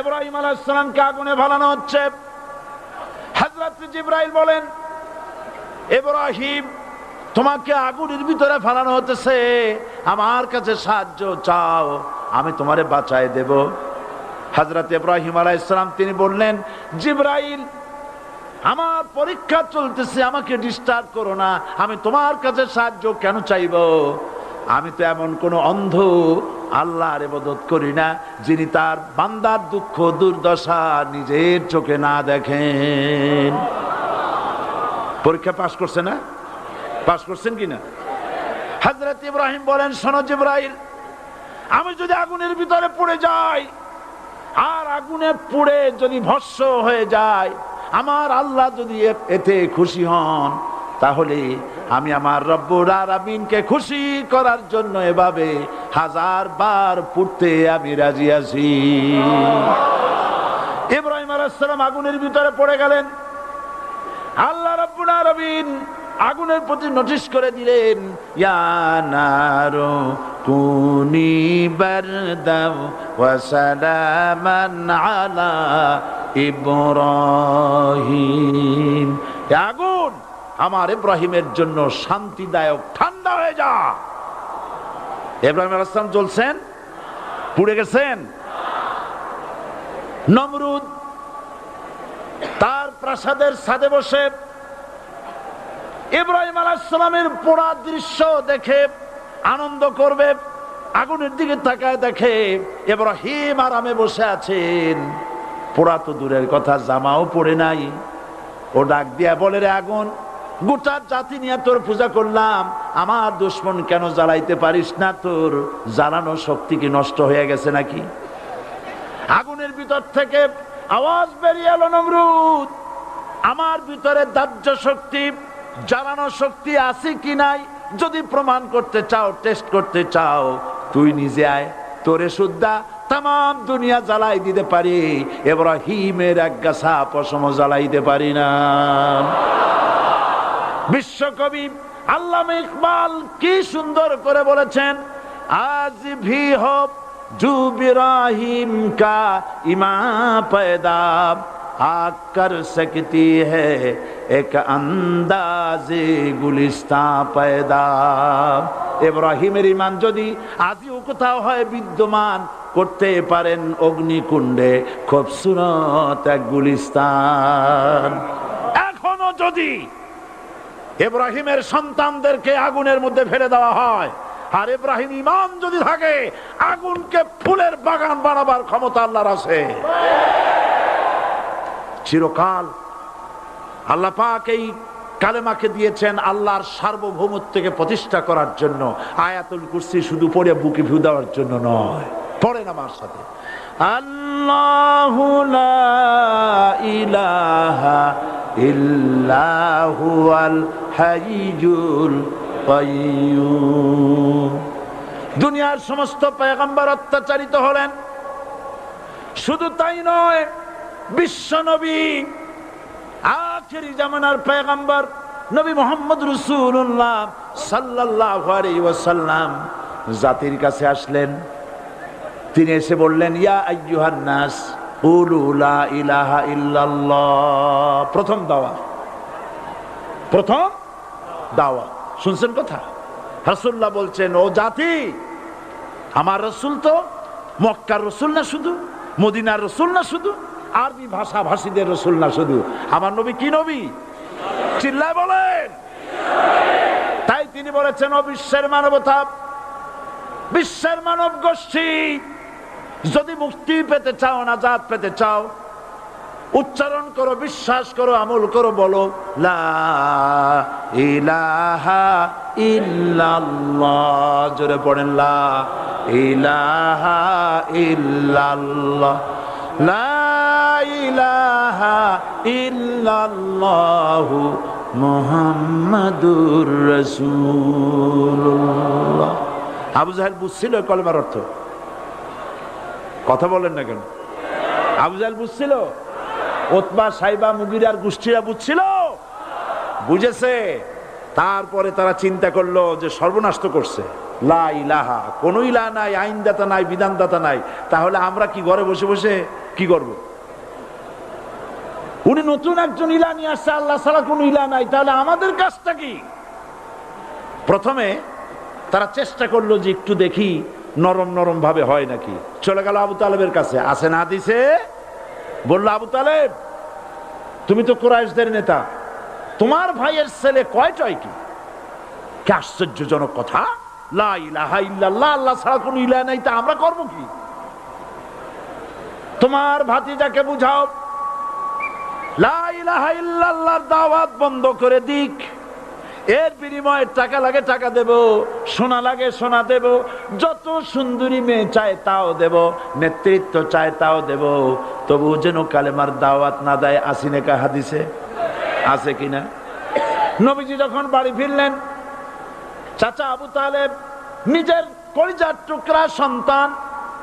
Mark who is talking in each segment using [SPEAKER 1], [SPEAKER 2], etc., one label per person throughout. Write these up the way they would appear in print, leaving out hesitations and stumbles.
[SPEAKER 1] ইব্রাহিম আলাইহিস সালামকে আগুনে ফেলানো হচ্ছে। হযরত জিবরাইল বলেন, ইব্রাহিম তোমাকে আগুনের ভিতরে ফেলানো হতেছে, আমার কাছে সাহায্য চাও, আমি তোমারে বাঁচায় দেব। হযরত ইব্রাহিম আলাইহিস সালাম তিনি বললেন, জিবরাইল আমার পরীক্ষা চলতেছে, আমাকে ডিস্টার্ব করো না, আমি তোমার কাছে সাহায্য কেন চাইব? আমি তো এমন কোন অন্ধ আল্লাহর ইবাদত করি না যিনি তার বান্দার দুঃখ দুর্দশা নিজের চোখে না দেখেন। পরীক্ষা পাস করছে না? পাস করছেন কিনা? হযরত ইব্রাহিম বলেন, শোনো জিবরাইল, আমি যদি আগুনের ভিতরে পড়ে যাই আর আগুনে পুড়ে যদি ভস্ম হয়ে যায়, আমার আল্লাহ যদি এতে খুশি হন, তাহলে আমি আমার রব্বুল আলামিনকে খুশি করার জন্য এভাবে 1000 বার পুড়তে আমি রাজি আছি। ইব্রাহিম আলাইহিস সালাম আগুনের ভিতরে পড়ে গেলেন। আল্লাহ রব্বুল আলামিন আগুনের প্রতি নোটিশ করে দিলেন, ইয়া নারু কুনি বারদাও ওয়া সালামান আলা ইব্রাহিম। আগুন আমার ইব্রাহিমের জন্য শান্তিদায়ক, ঠান্ডা হয়ে যা। ইব্রাহিম আলাইহিস সালাম জ্বলছেন, পুড়ে গেছেন। নমরুদ তার প্রাসাদের ছাদে বসে ইব্রাহিম আলাইহিস সালামের পোড়া দৃশ্য দেখে আনন্দ করবে, আগুনের দিকে তাকায় দেখে ইব্রাহিম আরামে বসে আছেন। পোড়া তো দূরের কথা, জামাও পড়ে নাই। ও ডাক দিয়া বলে, রে আগুন, গোটা জাতি নিয়ে তোর পূজা করলাম, আমার দুশমন কেন জ্বালাইতে পারিস না? তোর জ্বালানো শক্তি কি নষ্ট হয়ে গেছে নাকি? আগুনের ভিতর থেকে আওয়াজ বেরিয়ে এলো, নমরুদ, আমার ভিতরে দাহ্য শক্তি, জ্বালানো শক্তি আছে কি নাই যদি প্রমাণ করতে চাও, টেস্ট করতে চাও, তুই নিজে আয়, তোরে সুদ্ধা তাম দুনিয়া জ্বালাই দিতে পারি, ইব্রাহিমের এক গাছা পশম জ্বালাইতে পারি না। বিশ্বকবি আল্লামা ইকবাল কি সুন্দর করে বলেছেন, আজ ভি হো জু ইব্রাহিম কা ইমা पैदा आग कर सकती है एक अंदाज़े गुलिस्तां पैदा। ইব্রাহিমের ঈমান যদি আজও কোথাও হয় বিদ্যমান, করতে পারেন অগ্নিকুণ্ডে খুবসুরত এক গুলিস্তান। এখনো যদি ইব্রাহিমের সন্তানদেরকে আগুনের মধ্যে ফেলে দেওয়া হয়, আর ইব্রাহিম ঈমান যদি থাকে, আগুনকে ফুলের বাগান বানাবার ক্ষমতা আল্লাহর আছে। চিরকাল আল্লাহ পাক এই কালেমাকে দিয়েছেন আল্লাহর সার্বভৌমত্বকে প্রতিষ্ঠা করার জন্য। আয়াতুল কুরসি শুধু পড়ে বুকে ভিউ দেওয়ার জন্য নয়। পড়েন আমার সাথে, আল্লাহু লা ইলাহা ইল্লা হুয়াল হাইয়ুল কাইয়্যুম। দুনিয়ার সমস্ত পয়গম্বর অত্যাচারিত হলেন, শুধু তাই নয়, বিশ্ব নবী আখিরি জামানার পয়গম্বর নবী মুহাম্মদ রাসূলুল্লাহ সাল্লাল্লাহু আলাইহি ওয়াসাল্লাম জাতির কাছে আসলেন। তিনি এসে বললেন, ইয়া আইয়ুহান নাস কুলু লা ইলাহা ইল্লাল্লাহ। প্রথম দাওয়া শুনছেন কথা? রাসূলুল্লাহ বলছেন, ও জাতি, আমার রাসূল তো মক্কার রাসূল না শুধু, মদিনার রাসূল না শুধু, আরবি ভাষা ভাষীদের রাসূল না শুধু, আমার নবী কি নবী? চিল্লায় বলেন। তাই তিনি বলেছেন, ও বিশ্বের মানবতা, বিশ্বের মানব গোষ্ঠী, যদি মুক্তি পেতে চাও, নাজাত পেতে চাও, উচ্চারণ করো, বিশ্বাস করো, আমল করো, বলো লা ইলাহা ইল্লাল্লাহ। জোরে পড়েন, লা ইলাহা ইল্লাল্লাহ, লা ইলাহা ইল্লাল্লাহু মুহাম্মাদুর রাসূলুল্লাহ। আবু জাহেল বুঝছিল কলেমার অর্থ? কথা বলেন না কেন? আবু জাহেল বুঝছিল? উতবা, সাইবা, মুগিরার গোষ্ঠীরা বুঝছিল? বুঝেছে। তারপরে তারা চিন্তা করলো যে সর্বনাশ তো করছে, লা ইলাহা, কোন ইলাহা নাই, আইনদাতা নাই, বিধানদাতা নাই, তাহলে আমরা কি ঘরে বসে বসে কি করব? উনি নতুন একজন ইলা নিয়ে আসছে, আল্লাহ ছাড়া কোন ইলা নাই, তাহলে আমাদের কাজটা কি? প্রথমে তারা চেষ্টা করলো যে একটু দেখি নরম নরম ভাবে হয় নাকি। চলে গেল আবু তালেবের কাছে, আসে না দিছে, বলল আবু তালেব তুমি তো কুরাইশদের নেতা, তোমার ভাইয়ের ছেলে কয়টাই কি? কি আশ্চর্যজনক কথা, লা ইলাহা ইল্লাল্লাহ, আল্লাহ ছাড়া কোন ইলাহ নাই, তা আমরা করব কি? তোমার ভাতিজাকে বুঝাও লা ইলাহা ইল্লাল্লাহর দাওয়াত বন্ধ করে দিক, এর বিনিময়ে টাকা লাগে টাকা দেব, সোনা লাগে সোনা দেব, যত সুন্দরী মেয়ে চায় তাও দেব, নেতৃত্ব চায় তাও দেব, তবু যেন কালেমার দাওয়াত না দেয়। আসিনে কা হাদিসে আছে কিনা? নবীজি যখন বাড়ি ফিরলেন, চাচা আবু তালেব নিজের কলিজার টুকরা সন্তান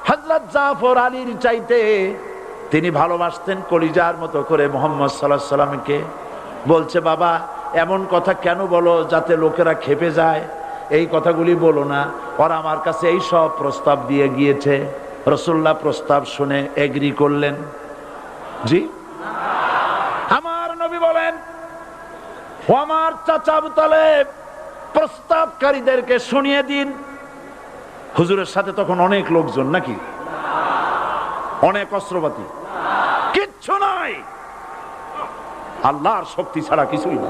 [SPEAKER 1] হযরত জাফর আলীর চাইতে তিনি ভালোবাসতেন কলিজার মতো করে মুহাম্মদ সাল্লাল্লাহু আলাইহি সাল্লামকে। বলছে বাবা এমন কথা কেন বলো যাতে লোকেরা খেপে যায়, এই কথাগুলি বলো না, ওরা আমার কাছে এই সব প্রস্তাব দিয়ে গিয়েছে। রাসূলুল্লাহ প্রস্তাব শুনে এগ্রি করলেন? জি। আমার নবী বলেন ও আমার চাচা আবু তালেব প্রস্তাবকারীদেরকে শুনিয়ে দিন। হুজুরের সাথে তখন অনেক লোকজন নাকি, অনেক অস্ত্রপাতি, কিচ্ছু নাই, আল্লাহর শক্তি ছাড়া কিছুই না।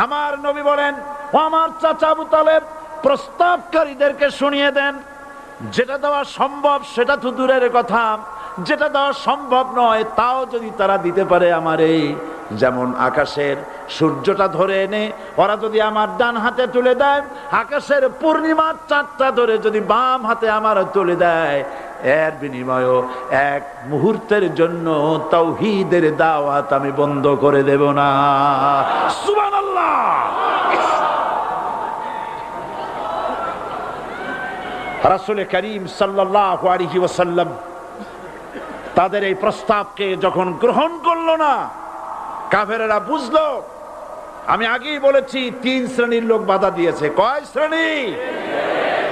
[SPEAKER 1] আমার নবী বলেন ও আমার চাচা আবু তালেব প্রস্তাবকারীদেরকে শুনিয়ে দেন, যেটা দেওয়া সম্ভব সেটা তো দূরের কথা, যেটা দেওয়া সম্ভব নয় তাও যদি তারা দিতে পারে আমার এই, যেমন আকাশের সূর্যটা ধরে এনে ওরা যদি আমার ডান হাতে তুলে দেয়, আকাশের পূর্ণিমার চাঁদটা ধরে যদি বাম হাতে আমার তুলে দেয়, এর বিনিময়ে এক মুহূর্তের জন্য তাওহীদের দাওয়াত আমি বন্ধ করে দেব না। সুবহানাল্লাহ। রাসূল করিম সাল্লাল্লাহু আলাইহি ওয়াসাল্লাম তাদের এই প্রস্তাবকে যখন গ্রহণ করলো না, কাফেরেরা বুঝলো, আমি আগেই বলেছি 3 শ্রেণীর লোক বাধা দিয়েছে। কয় শ্রেণী?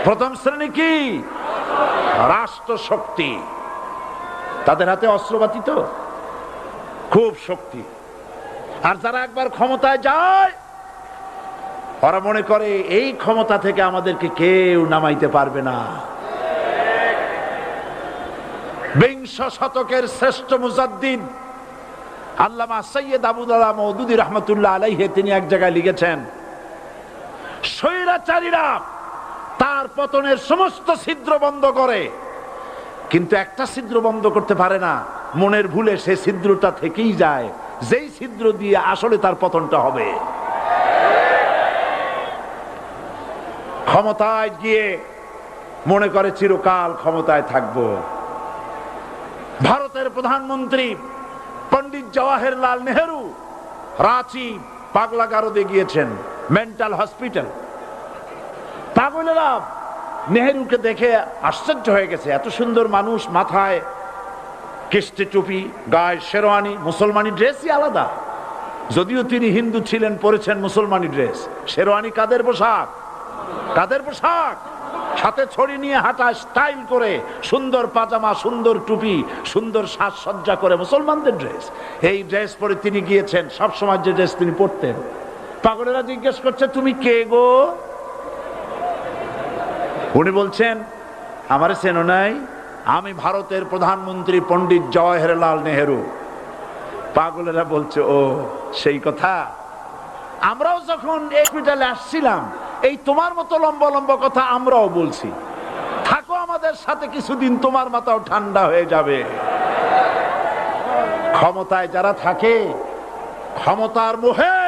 [SPEAKER 1] প্রথম শ্রেণী কি? রাষ্ট্র শক্তি, তাদের হাতে অস্ত্রপাতি তো খুব শক্তি, আর যারা একবার ক্ষমতায় যায় ওরা মনে করে এই ক্ষমতা থেকে আমাদেরকে কেউ নামাইতে পারবে না। বিংশ শতকের শ্রেষ্ঠ মুজাদ্দিদ আল্লামা সৈয়দ আবুদুল্লাহ মওদুদী রাহমাতুল্লাহ আলাইহি তিনি এক জায়গায় লিখেছেন, স্বৈরাচারীরা তার পতনের সমস্ত ছিদ্র বন্ধ করে, কিন্তু একটা ছিদ্র বন্ধ করতে পারে না, মনের ভুলে সে ছিদ্রটা থেকেই যায়, যেই ছিদ্র দিয়ে আসলে তার পতনটা হবে। ক্ষমতায় গিয়ে মনে করে চিরকাল ক্ষমতায় থাকবো। ভারতের প্রধানমন্ত্রী পণ্ডিত জওয়াহরলাল নেহেরু রাঁচি পাগলাগারদে গিয়েছেন, মেন্টাল হসপিটাল। পাগলেরা নেহেরুকে দেখে আশ্চর্য হয়ে গেছে, এত সুন্দর মানুষ, মাথায় কিস্তি টুপি, গায়ে শেরওয়ানি, মুসলমানি ড্রেসই আলাদা, যদিও তিনি হিন্দু ছিলেন, পরেছেন মুসলমানি ড্রেস। শেরওয়ানি কাদের পোশাক? কাদের পোশাক? সাথে ছড়ি নিয়ে হাঁটা, স্টাইল করে, সুন্দর পাজামা, সুন্দর টুপি, সুন্দর সাজসজ্জা করে, মুসলমানদের ড্রেস। এই ড্রেস পরে তিনি গিয়েছেন, সবসময় যে ড্রেস তিনি পরতেন। পাগলেরা জিজ্ঞেস করছে তুমি কে গো? উনি বলছেন আমারে চেনো নাই, আমি ভারতের প্রধানমন্ত্রী পণ্ডিত জওয়াহরলাল নেহেরু। পাগলেরা বলছে ও সেই কথা, আমরাও যখন এই হসপিটালে আসছিলাম এই তোমার মতো লম্বা লম্বা কথা আমরাও বলছি, থাকো আমাদের সাথে কিছুদিন, তোমার মাথাও ঠান্ডা হয়ে যাবে। ক্ষমতায় যারা থাকে, ক্ষমতার মোহে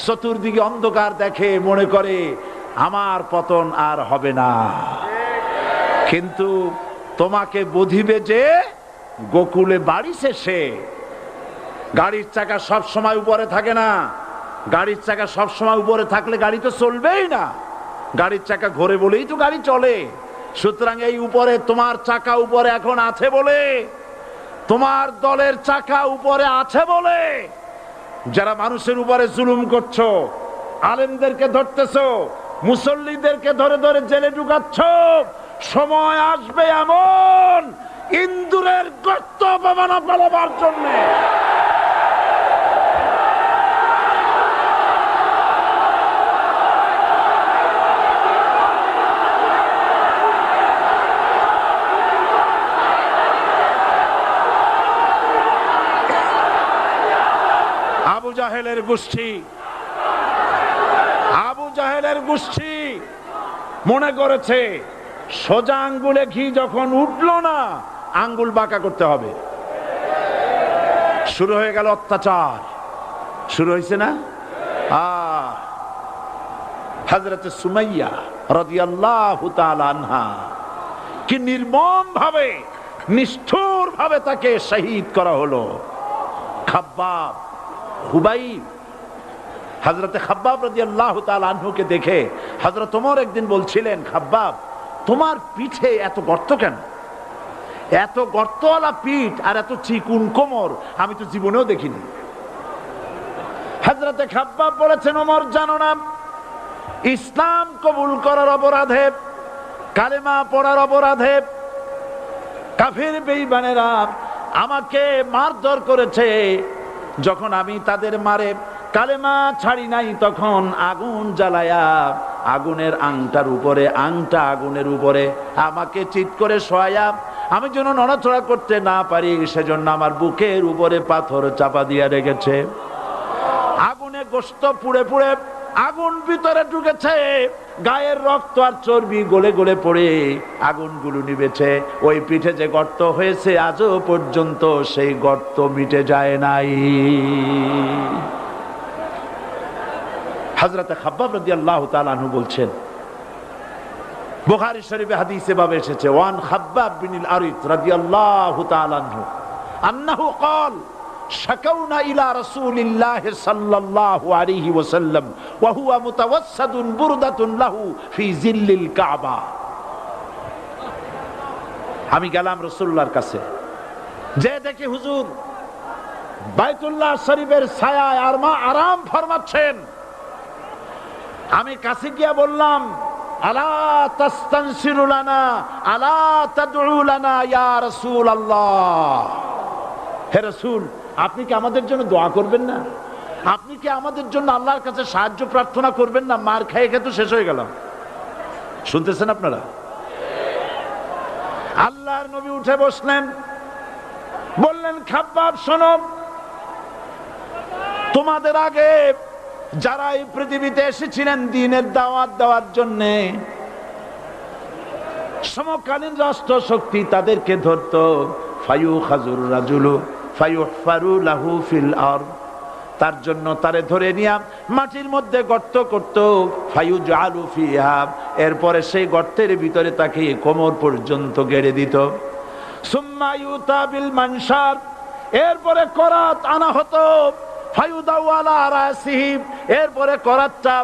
[SPEAKER 1] চতুর্দিকে অন্ধকার দেখে, মনে করে আমার পতন আর হবে না, কিন্তু তোমাকে বুঝিবে যে গোকুলে বাড়ি শেষে। গাড়ির চাকা সব সময় উপরে থাকে না, গাড়ির চাকা সব সময় উপরে থাকলে গাড়ি তো চলবেই না, গাড়ির চাকা ঘোরে বলেই তো গাড়ি চলে। সুতরাং এই উপরে তোমার চাকা উপরে এখন আছে বলে, তোমার দলের চাকা উপরে আছে বলে যারা মানুষের উপরে জুলুম করছো, আলেমদেরকে ধরতেছো, মুসল্লিদেরকে ধরে ধরে জেলে ঢুকাচ্ছ, সময় আসবে এমন ইন্দুরের গর্ত বানানো পালাবার জন্য। আবু জাহেলের গোষ্ঠী মনে করেছে সোজা আঙ্গুলে ঘি যখন উঠলো না, আঙ্গুল বাঁকা করতে হবে। শুরু হয়ে গেল অত্যাচার, শুরু হয়েছে না? হযরতে সুমাইয়া রাদিয়াল্লাহু তাআলা আনহা কি নির্মম ভাবে, নিষ্ঠুর ভাবে তাকে শহীদ করা হলো। খাব্বাব, হুবাইব, হযরতে খাব্বাব রাদিয়াল্লাহু তাআলা আনহুকে দেখে হযরত ওমর একদিন বলছিলেন, খাব্বাব তোমার পিঠে এত গর্ত কেন? এত গর্তওয়ালা পিঠ আর এত চিকুন কোমর আমি তো জীবনেও দেখিনি। হযরতে খাব্বাব বলেছেন, ওমর জানো না, ইসলাম কবুল করার অপরাধে, কালেমা পড়ার অপরাধে কাফির বেঈমানেরা আমাকে মারধর করেছে। যখন আমি তাদের মারে কালেমা ছাড়ি নাই, তখন আগুন জ্বালায়া আগুনের আংটার উপরে, আংটা আগুনের উপরে আমাকে চিৎ করে শোয়ায়া, আমি যেন নড়াচড়া করতে না পারি সেজন্য আমার বুকের উপরে পাথর চাপা দিয়ে রেখেছে। আগুনে গোশত পুড়ে পুড়ে আগুন ভিতরে ঢুকেছে, গায়ের রক্ত আর চর্বি গলে গলে পড়ে আগুনগুলো নিবেছে। ওই পিঠে যে গর্ত হয়েছে আজও পর্যন্ত সেই গর্ত মিটে যায় নাই। হযরতে খাব্বাব রাদিয়াল্লাহু তাআলা আনহু বলছেন, বুখারী শরীফে হাদিসে ভাবে এসেছে, ওয়ান খাব্বাব বিনুল আরিত রাদিয়াল্লাহু তাআলা আনহু আন্নাহু ক্বাল শাকাউনা ইলা রাসূলিল্লাহি সাল্লাল্লাহু আলাইহি ওয়াসাল্লাম ওয়া হুয়া মুতাওয়াসসাদুন বুরদাতুন লাহু ফি জিল্লিল কাবা। আমি গেলাম রাসূলুল্লাহর কাছে, যে দেখি হুজুর বাইতুল্লাহ শরীফের ছায়ায় আরাম ফরমাচ্ছেন। আমি কাছে গিয়া বললাম, আলা তাস্তানসিরু লানা আলা তাদউ লানা ইয়া রাসূলুল্লাহ, হে রাসূল আপনি কি আমাদের জন্য দোয়া করবেন না? আপনি কি আমাদের জন্য আল্লাহর কাছে সাহায্য প্রার্থনা করবেন না? মার খেয়ে খেয়ে তো শেষ হয়ে গেলাম। শুনতেছেন আপনারা? আল্লাহর নবী উঠে বসলেন, বললেন, খাব্বাব শোনো, তোমাদের আগে যারা এই পৃথিবীতে এসেছিলেন দ্বীনের দাওয়াত দেওয়ার জন্য, সমকালীন রাষ্ট্র শক্তি তাদেরকে ধরতো, ফায়ুখাজুর রাজুলু ফায়ুহফারু লাহু ফিল আরদ, তার জন্য তারে ধরে নিয়া মাটির মধ্যে গর্ত করত, ফায়ুজআলু ফিহা, এরপরে সেই গর্তের ভিতরে তাকে কোমর পর্যন্ত গেড়ে দিত। সুম্মা ইউতা বিল মানশার, এরপরে করাত আনা হতো, ফায়ুদাউ আলা রাসিহি, এরপরে করাতটা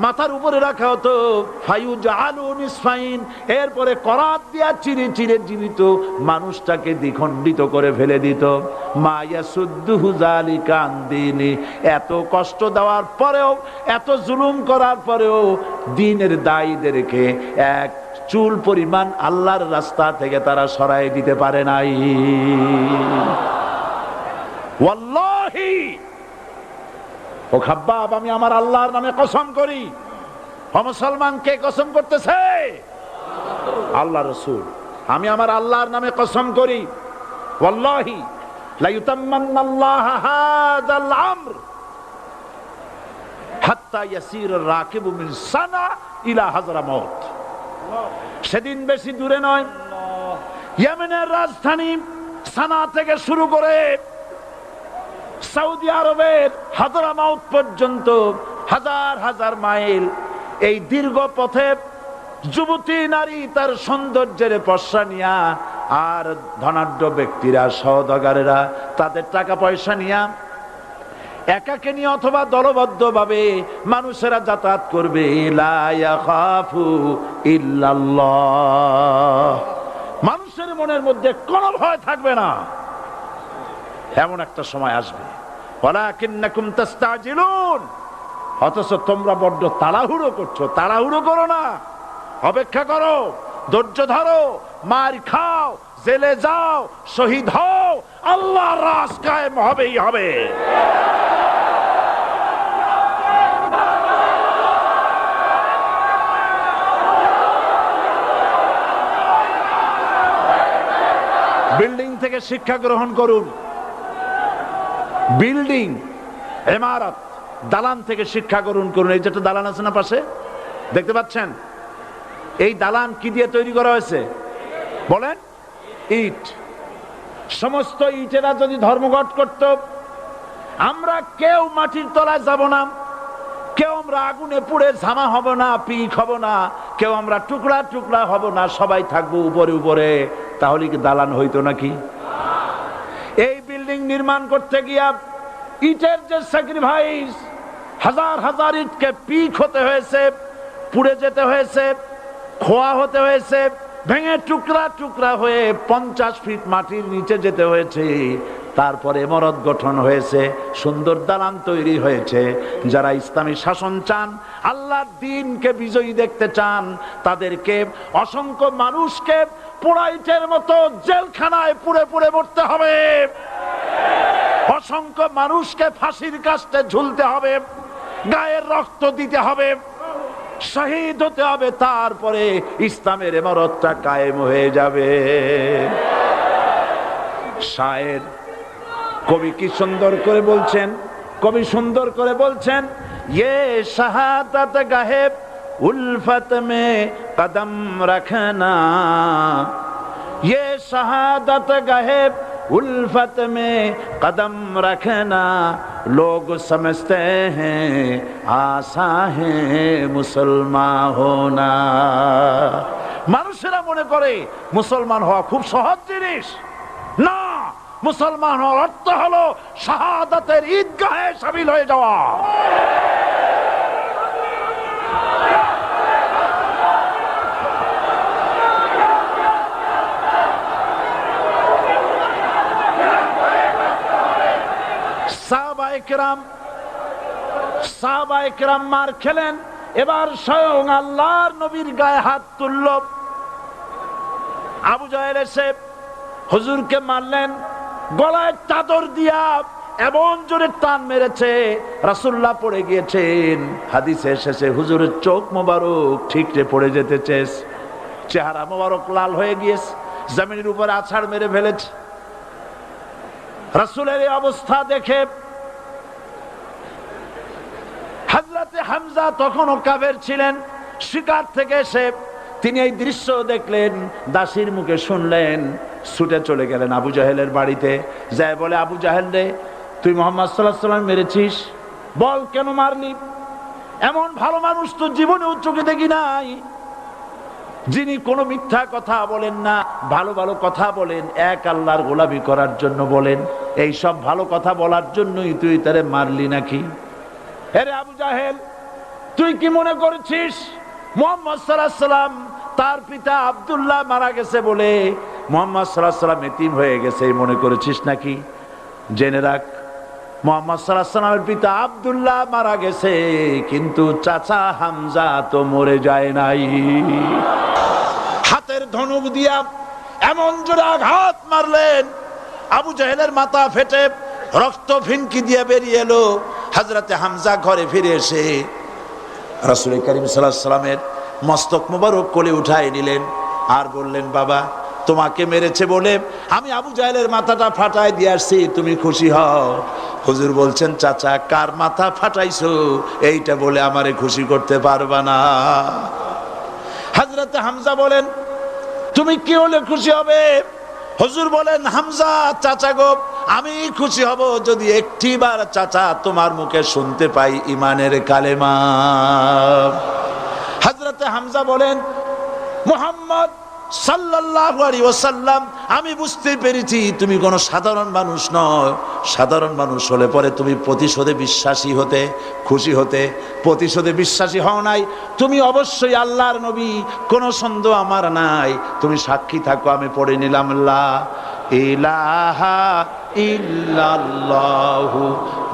[SPEAKER 1] মাথার উপরে রাখা হতো, ফায়ুজআলু নিসফাইন, এরপরে করাত দিয়া চিরে চিরে জীবিত মানুষটাকে দ্বিখণ্ডিত করে ফেলে দিত। মা ইয়াসুদ্দুহু যালিকা আন দীনি, এত কষ্ট দেওয়ার পরেও, এত জুলুম করার পরেও দ্বীনের দায়ীদেরকে এক চুল পরিমাণ আল্লাহর রাস্তা থেকে তারা সরাই দিতে পারে নাই। ওয়াল্লাহি, ও খাব্বাব, আমি আমার আল্লাহর নামে কসম করি। ও মুসলমান, কে কসম করতেছে? আল্লাহ রাসূল। আমি আমার আল্লাহর নামে কসম করি, ওয়াল্লাহি লা ইউতাম্মান্নাল্লাহু হাযাল আমর হাত্তা ইয়াসির রাকিবু মিন সানা ইলা হাযরামাউত। সেদিন বেশি দূরে নয়, ইয়েমেনের রাজধানী সানা থেকে শুরু করে সৌদি আরবের হাযরামাউত পর্যন্ত হাজার হাজার মাইল, এই দীর্ঘ পথে যুবতী নারী তার সৌন্দর্যের পশ্চা নিয়া, আর ধনাঢ্য ব্যক্তিরা, সওদাগরেরা তাদের টাকা পয়সা নিয়া একাকে নিয়ে অথবা দলবদ্ধ ভাবে মানুষেরা যাতায়াত করবে। লা ইয়াখাফু ইল্লাল্লাহ, মানুষের মনের মধ্যে কোনো ভয় থাকবে না। এমন একটা সময় আসবে, ওয়ালাকিন্নাকুম তাস্তাজিলুন, অথচ তোমরা বড্ড তাড়াহুড়ো করছো। তাড়াহুড়ো করো না, অপেক্ষা করো, ধৈর্য ধরো, মার খাও, জেলে যাও, শহীদ হও, আল্লাহর রাজ কায়েম হবেই হবে। বিল্ডিং থেকে শিক্ষা গ্রহণ করুন। বিল্ডিং, ইমারত, দালান থেকে শিক্ষা গ্রহণ করুন। এই যেটা দালান আছে না পাশে, দেখতে পাচ্ছেন? এই দালান কি দিয়ে তৈরি করা হয়েছে বলেন? ইট। সমস্ত ইটেরা যদি ধর্মঘট করত, আমরা কেউ মাটির তলায় যাব না, কেউ আমরা আগুনে পুড়ে ঝামা হব না, পিক হব না, কেউ আমরা টুকরা টুকরা হব না, সবাই থাকবো উপরে উপরে, তাহলে কি দালান হইতো নাকি? এই বিল্ডিং নির্মাণ করতে গিয়া ইটের যে স্যাক্রিফাইস, হাজার হাজার ইটকে পিক হতে হয়েছে, পুড়ে যেতে হয়েছে, খোয়া হতে হয়েছে, ভেঙে টুকরা টুকরা হয়ে 50 ফিট মাটির নিচে যেতে হয়েছে, তারপরে ইমারত গঠন হয়েছে, সুন্দর দালান তৈরি হয়েছে। যারা ইসলামী শাসন চান, আল্লাহর দ্বীনকে বিজয়ী দেখতে চান, তাদেরকে অসংখ্য মানুষকে পোড়া ইটের মতো জেলখানায় পুড়ে পুড়ে মরতে হবে, অসংখ্য মানুষকে ফাঁসির কাস্টে ঝুলতে হবে, গায়ের রক্ত দিতে হবে, শহীদ হতে হবে, তারপরে ইসলামের ইমারতটা কায়েম হয়ে যাবে। শায়ের কবি কি সুন্দর করে বলছেন, কবি সুন্দর করে বলছেন, ये शहादत गाहे उल्फत में कदम रखना, ये शहादत गाहे उल्फत में कदम रखना, लोग समझते हैं आसा है मुसलमान होना। মানুষেরা মনে করে মুসলমান হওয়া খুব সহজ জিনিস। না, মুসলমান হওয়ার অর্থ হলো শাহাদাতের ঈদগাহে শামিল হয়ে যাওয়া। সাহাবায়ে কেরাম মার খেলেন, এবার স্বয়ং আল্লাহর নবীর গায়ে হাত তুলল। আবু জাহেল এসে হুজুরকে মারলেন, গলায় চাদর দিয়া এমন জোরে টান মেরেছে, রাসূলুল্লাহ পড়ে গিয়েছেন। হাদিসে এসেছে হুজুরের চোখ মোবারক ঠিকরে পড়ে যেতেছে, চেহারা মোবারক লাল হয়ে গিয়েছে, জমিনের উপরে আছাড় মেরে ফেলেছে। রাসূলের এই অবস্থা দেখে হযরতে হামজা তখনও কাফের ছিলেন, শিকার থেকে এসে তিনি এই দৃশ্য দেখলেন, দাসীর মুখে শুনলেন, ছুটে চলে গেলেন আবু জাহেলের বাড়িতে। যায় বলে, আবু জাহেল রে, তুই মুহাম্মদ সাল্লাল্লাহু আলাইহি ওয়াসাল্লাম মেরেছিস, বল কেন মারলি? এমন ভালো মানুষ তো জীবনেও চোখে দেখি নাই, যিনি কোনো মিথ্যা কথা বলেন না, ভালো ভালো কথা বলেন, এক আল্লাহর গোলামি করার জন্য বলেন। এই সব ভালো কথা বলার জন্যই তুই তারে মারলি নাকি? আরে আবু জাহেল, তুই কি মনে করছিস মুহাম্মদ সাল্লাল্লাহু আলাইহি ওয়াসাল্লাম তার পিতা আব্দুল্লাহ মারা গেছে বলে মুহাম্মদ সাল্লাল্লাহু আলাইহি ওয়াসাল্লাম এতিম হয়ে গেছে মনে করেছিস নাকি? জেনে রাখ, মুহাম্মদ সাল্লাল্লাহু আলাইহি ওয়াসাল্লামের পিতা আব্দুল্লাহ মারা গেছে, কিন্তু চাচা হামজা তো মরে যায় নাই। হাতের ধনুক দিয়া এমন জোরে আঘাত মারলেন, আবু জাহেলের মাথা ফেটে রক্ত ফিনকি দিয়ে বেরিয়ে এলো। হযরতে হামজা ঘরে ফিরে এসে রাসূল করিম সাল্লাল্লাহু আলাইহি ওয়াসাল্লামের মস্তক মোবারক কোলে উঠায় নিলেন আর বললেন, বাবা, তোমাকে মেরেছে বলে আমি আবু জাহেলের মাথাটা ফাটায় দিয়ে আসছি, তুমি খুশি হও। হুজুর বলছেন, চাচা, কার মাথা ফাটাইছো এইটা বলে আমারে খুশি করতে পারবা না। হযরতে হামজা বলেন, তুমি কি হলে খুশি হবে? হুজুর বলেন, হামজা চাচা গো, আমি খুশি হব যদি একটিবার চাচা তোমার মুখে শুনতে পাই ঈমানের কালেমা। হযরতে হামজা বলেন, মুহাম্মদ সাল্লাল্লাহু আলাইহি ওয়াসাল্লাম, আমি বুঝতে পেরেছি তুমি কোনো সাধারণ মানুষ নও। সাধারণ মানুষ হলে পরে তুমি প্রতিশোধে বিশ্বাসী হতে, খুশি হতে। প্রতিশোধে বিশ্বাসী হও নাই, তুমি অবশ্যই আল্লাহর নবী, কোনো সন্দেহ আমার নাই। তুমি সাক্ষী থাকো, আমি পড়ে নিলাম, লা ইলাহা ইল্লাল্লাহু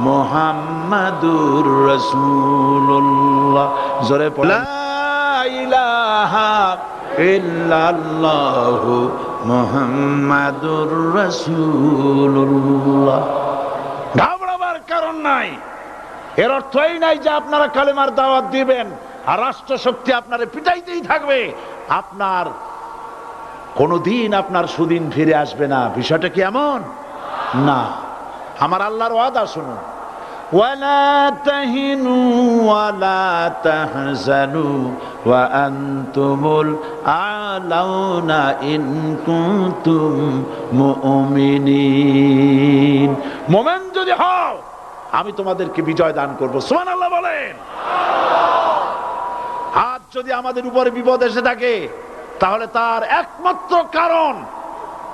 [SPEAKER 1] মুহাম্মাদুর রাসূলুল্লাহ। জোরে পড়ে, লা ইলাহা ইল্লাল্লাহু মুহাম্মাদুর রাসূলুল্লাহ। ঘাবড়াবার কারণ নাই। এর অর্থ এই নাই যে আপনারা কালেমার দাওয়াত দিবেন আর রাষ্ট্র শক্তি আপনারে পিটাইতেই থাকবে, আপনার কোনদিন আপনার সুদিন ফিরে আসবে না। বিষয়টা কি এমন না। আমার আল্লাহর ওয়াদা শুনুন, ওয়ালা তাহিনু ওয়ালা তাহজানু ওয়া আনতুমুল আলাউনা ইন কুনতুম মুমিনিন। মুমিন যদি হও আমি তোমাদেরকে বিজয় দান করব। সুবহানাল্লাহ বলেন। আজ যদি আমাদের উপরে বিপদ এসে থাকে তাহলে তার একমাত্র কারণ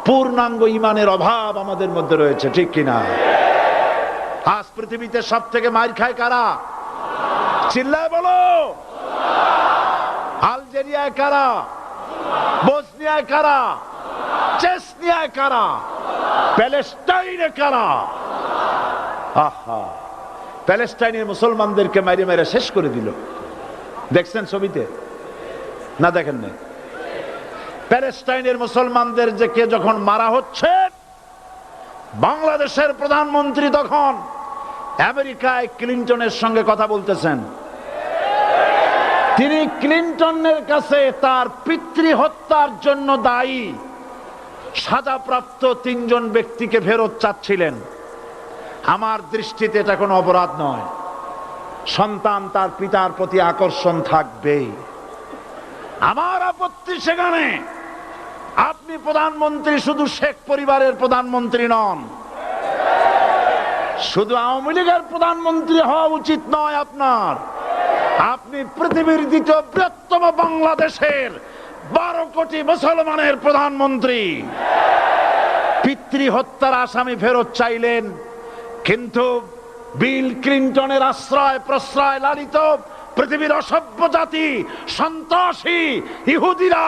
[SPEAKER 1] পূর্ণাঙ্গ ঈমানের অভাব আমাদের মধ্যে রয়েছে, ঠিক কিনা? আজ পৃথিবীতে সব থেকে মার খায় কারা? চিল্লায় বলো। আলজেরিয়ায় কারা? বসনিয়ায় কারা? চেচনিয়ায় কারা? প্যালেস্টাইনে কারা? আহা, প্যালেস্টাইনের মুসলমানদেরকে মেরে মেরে শেষ করে দিল। দেখছেন ছবিতে না? দেখেন না? প্যালেস্টাইনের মুসলমানদের যে কে যখন মারা হচ্ছে, বাংলাদেশের প্রধানমন্ত্রী তখন আমেরিকায় ক্লিনটনের সঙ্গে কথা বলতেছেন। তিনি ক্লিনটনের কাছে তার পিতৃ হত্যার জন্য দায়ী সাজাপ্রাপ্ত 3 জন ব্যক্তিকে ফেরত চাচ্ছিলেন। আমার দৃষ্টিতে এটা কোনো অপরাধ নয়। সন্তান তার পিতার প্রতি আকর্ষণ থাকবেই। আমার আপত্তি সেখানে আপনি প্রধানমন্ত্রী শুধু শেখ পরিবারের প্রধানমন্ত্রী নন, শুধু আওয়ামী লীগের প্রধানমন্ত্রী হওয়া উচিত নয় আপনার। আপনি পৃথিবীর দ্বিতীয় বৃহত্তম বাংলাদেশের 12 কোটি মুসলমানের প্রধানমন্ত্রী। পিতৃ হত্যার আসামি ফেরত চাইলেন, কিন্তু বিল ক্লিনটনের আশ্রয় প্রশ্রয় লালিত পৃথিবীর অসভ্য জাতি সন্ত্রাসী ইহুদিরা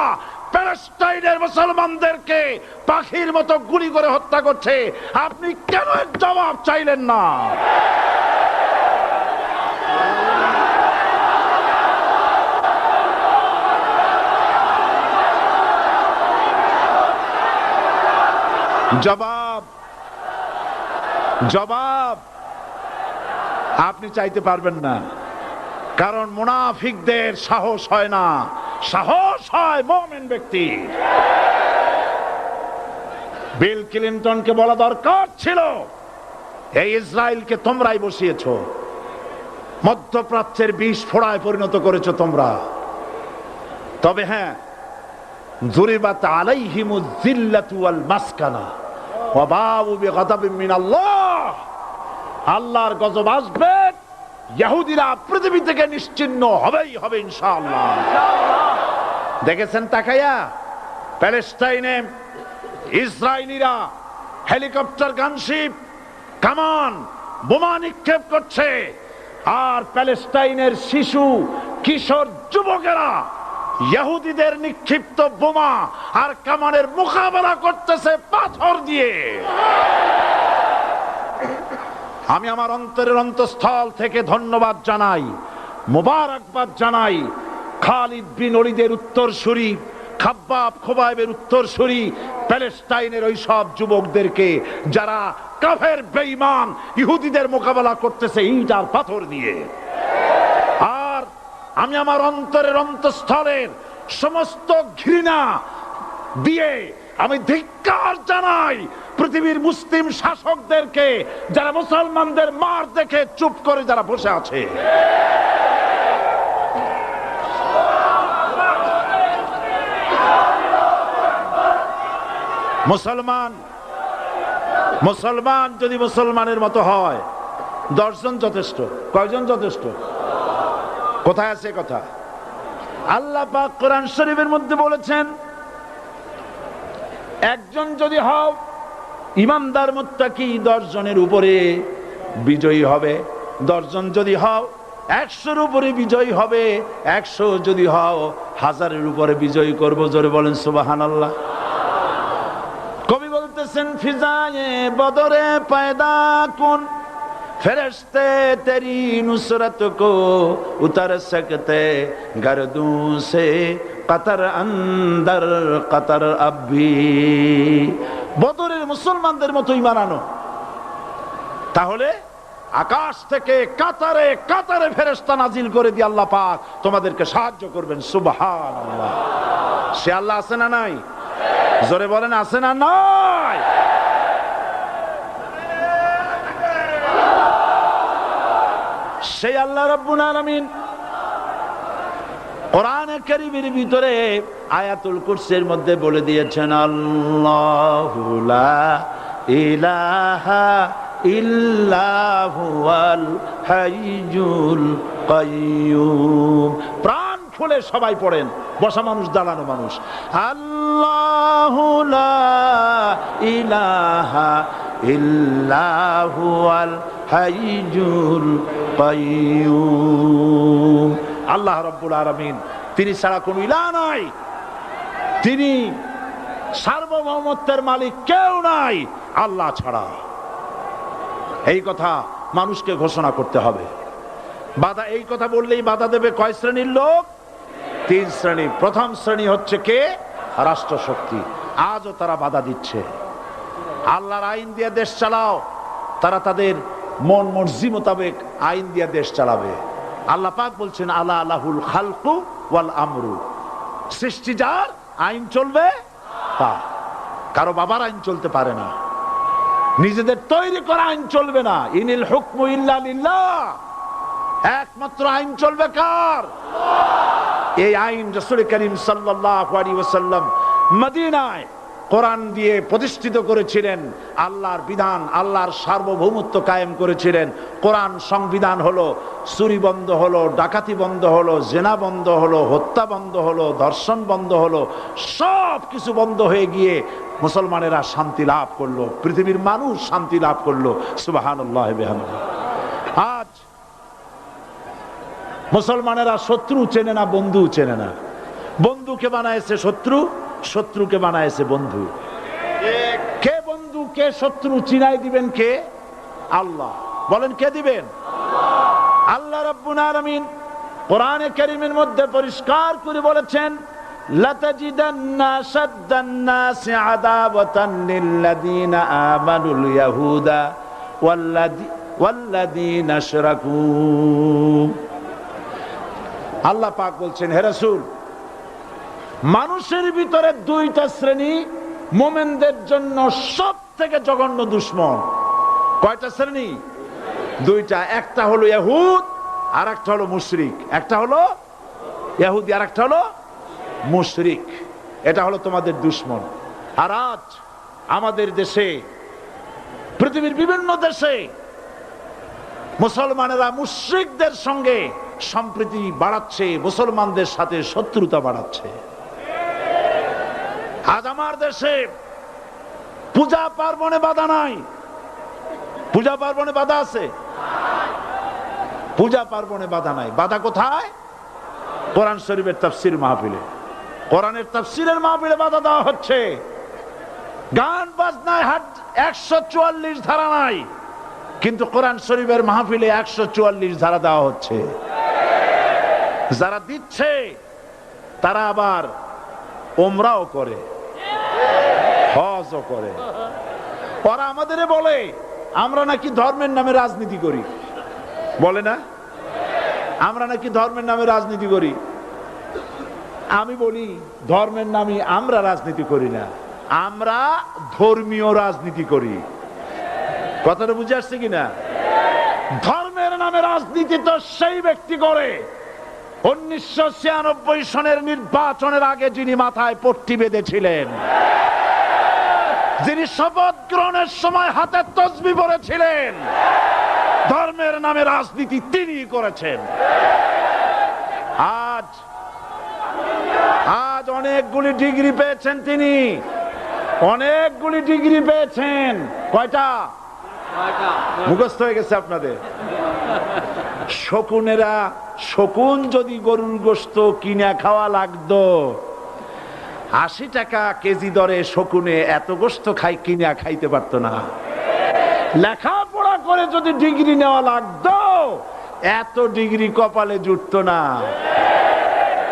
[SPEAKER 1] প্যালেস্টাইনের মুসলমানদেরকে পাখির মতো গুলি করে হত্যা করছে। আপনি কেন এর জবাব চাইলেন না? জবাব জবাব আপনি চাইতে পারবেন না, কারণ মুনাফিকদের সাহস হয় না, সাহস হয় মুমিন ব্যক্তি। বিল ক্লিনটনকে বলা দরকার ছিল, এই ইসরায়েলকে তোমরাই বসিয়েছো, মধ্যপ্রাচ্যের বিষ ফোড়ায় পরিণত করেছো তোমরা। তবে হ্যাঁ, যুরিবাত আলাইহিমুজ যিল্লাতু ওয়াল মাসকানা ওয়া বাউ বিগাদাবিন মিনাল্লাহ। আল্লাহর গজব আসবে, ইহুদিরা পৃথিবী থেকে নিশ্চিহ্ন হবেই হবে ইনশাআল্লাহ। দেখেছেন তাকায়া প্যালেস্টাইনে ইসরায়েলিরা হেলিকপ্টার, গানশিপ, কামান, বোমা নিক্ষেপ করছে, আর প্যালেস্টাইনের শিশু কিশোর যুবকেরা ইহুদিদের নিক্ষিপ্ত বোমা আর কামানের মোকাবেলা করতেছে পাথর দিয়ে। আমি আমার অন্তরের অন্তঃস্থল থেকে ধন্যবাদ জানাই, মোবারকবাদ জানাই খালিদ বিন ওলীদের উত্তরসূরি, খাব্বাব খোবাইবের উত্তরসূরি প্যালেস্টাইনের ওই সব যুবকদেরকে যারা কাফের বেঈমান ইহুদিদের মোকাবেলা করতেছে ইট আর পাথর দিয়ে। আর আমি আমার অন্তরের অন্তঃস্থলের সমস্ত ঘৃণা দিয়ে আমি ধিক্কার জানাই পৃথিবীর মুসলিম শাসকদেরকে, যারা মুসলমানদের মার দেখে চুপ করে যারা বসে আছে। মুসলমান যদি মুসলমানের মতো হয়, 10 জন যথেষ্ট। কয়জন যথেষ্ট? কোথায় আছে কথা? আল্লাহ পাক কোরআন শরীফের মধ্যে বলেছেন, একজন যদি হও ইমানদার মুত্তাকি 10 জনের উপরে বিজয়ী হবে। 10 জন যদি হও 100-এর উপরে বিজয়ী হবে। 100 যদি হও 1000-এর উপরে বিজয়ী করব। জোরে বলেন সুবহানাল্লাহ। কবি বলতেছেন, ফিজায়ে বদরে পয়দা কুন फरिश्ते तेरी नुसरत को उतर सकते गर्दों से কাতার আন্দার কাতার আব্বি, বদরের মুসলমানদের মতো ঈমান আনো, তাহলে আকাশ থেকে কাতারে কাতারে ফেরেশতা নাজিল করে দিয়ে আল্লাহ পাক তোমাদেরকে সাহায্য করবেন। সুবহানাল্লাহ। সে আল্লাহ আছে না নাই? জোরে বলেন আছে না নাই? সেই আল্লাহ রাব্বুল আলামিন কোরআনে কারীমের ভিতরে আয়াতুল কুরসির মধ্যে বলে দিয়েছেন, আল্লাহু লা ইলাহা ইল্লাহুল হাইয়ুল কাইয়্যুম। প্রাণ খুলে সবাই পড়েন, বসা মানুষ দাঁড়ানো মানুষ। আল্লাহু লা ইলাহা ইল্লাহুল হাইয়ুল কাইয়্যুম। আল্লাহ রাব্বুল আলামিন, তিনি ছাড়া কোনো ইলাহ নাই, তিনি সার্বভৌমত্বের মালিক কেউ নাই আল্লাহ ছাড়া। এই কথা মানুষকে ঘোষণা করতে হবে। বাধা, এই কথা বললেই বাধা দেবে কয় শ্রেণীর লোক? 3 শ্রেণী। প্রথম শ্রেণী হচ্ছে কে? রাষ্ট্রশক্তি। আজও তারা বাধা দিচ্ছে। আল্লাহর আইন দিয়ে দেশ চালাও, তারা তাদের মন মর্জি মোতাবেক আইন দিয়ে দেশ চালাবে। আল্লাহ পাক বলছেন, আলা আলাহুল খালকু ওয়াল আমরু, সৃষ্টি যার, আইন চলবে তার। কারো বাবার আইন চলতে পারে না, নিজেদের তৈরি করা আইন চলবে না। ইনিল হুকমু ইল্লা লিল্লাহ, একমাত্র আইন চলবে কার? এই আইন রাসূল করিম সাল্লাল্লাহু আলাইহি ওয়াসাল্লাম মদিনায় কোরআন দিয়ে প্রতিষ্ঠিত করেছিলেন। আল্লাহর বিধান, আল্লাহর সার্বভৌমত্ব কায়েম করেছিলেন। কোরআন সংবিধান হলো, চুরি বন্ধ হলো, ডাকাতি বন্ধ হলো, জেনা বন্ধ হলো, হত্যা বন্ধ হলো, ধর্ষণ বন্ধ হলো, সব কিছু বন্ধ হয়ে গিয়ে মুসলমানেরা শান্তি লাভ করলো, পৃথিবীর মানুষ শান্তি লাভ করলো। সুবহানাল্লাহ বিহামদিহি। আজ মুসলমানেরা শত্রু চেনে না, বন্ধু চেনে না। বন্ধুকে বানায়েছে শত্রু, শত্রুকে বানায়েছে বন্ধু। কে বন্ধু কে শত্রু চিনাই দিবেন কে? আল্লাহ। বলেন কে দিবেন? আল্লাহ রাব্বুল আলামিন কোরআনে কারীমের মধ্যে পরিষ্কার করে বলেছেন, লাতাজিদান্না শাদ্দান নাসি আদাওয়াতান লিল্লাযীনা আমানুল ইয়াহুদা ওয়াল্লাযীনা আশরাকু। আল্লাহ পাক বলছেন, হে রাসূল, মানুষের ভিতরে 2টা শ্রেণী মুমিনদের জন্য সব থেকে জঘন্য দুশমন। কয়টা শ্রেণী? 2টা। একটা হলো ইহুদ আর একটা হলো মুশরিক। একটা হলো ইহুদি আর একটা হলো মুশরিক। এটা হলো তোমাদের দুশমন। আর আজ আমাদের দেশে, পৃথিবীর বিভিন্ন দেশে মুসলমানেরা মুশরিকদের সঙ্গে সম্প্রীতি বাড়াচ্ছে, মুসলমানদের সাথে শত্রুতা বাড়াচ্ছে। আজ আমার দেশে পূজা পার্বণে বাধা নাই। পূজা পার্বণে বাধা আছে? পূজা পার্বণে বাধা নাই। বাধা কোথায়? কোরআন শরীফের তাফসীর মাহফিলে। কোরআনের তাফসীরের মাহফিলে বাধা দেওয়া হচ্ছে। গান বাজনায় 144 ধারা নাই, কিন্তু কোরআন শরীফের মাহফিলে 144 ধারা দেওয়া হচ্ছে। যারা দিচ্ছে তারা আবার ওমরাও করে, হজও করে। ওরা আমাদের বলে আমরা নাকি ধর্মের নামে রাজনীতি করি। বলে না? আমরা নাকি ধর্মের নামে রাজনীতি করি। আমি বলি, ধর্মের নামে আমরা রাজনীতি করি না, আমরা ধর্মীয় রাজনীতি করি। কথাটা বুঝে আসছে কিনা? ধর্মের নামে রাজনীতি তো সেই ব্যক্তি করে 1996 সনের নির্বাচনের আগে যিনি মাথায় পট্টি বেঁধেছিলেন, যিনি শপথ গ্রহণের সময় হাতে তসবিহ পড়েছিলেন। ধর্মের নামে রাজনীতি তিনি করেছেন। আজ আজ অনেকগুলি ডিগ্রি পেয়েছেন তিনি, অনেকগুলি ডিগ্রি পেয়েছেন। কয়টা? মুখস্থ হয়ে গেছে আপনাদের। শকুনেরা, শকুন যদি গরুর গোশত কিনে খাওয়া লাগতো, 80 টাকা কেজি দরে শকুনে এত গোশত কিনে খাইতে পারতো না। লেখাপড়া করে যদি ডিগ্রি নেওয়া লাগতো, এত ডিগ্রি কপালে জুটতো না।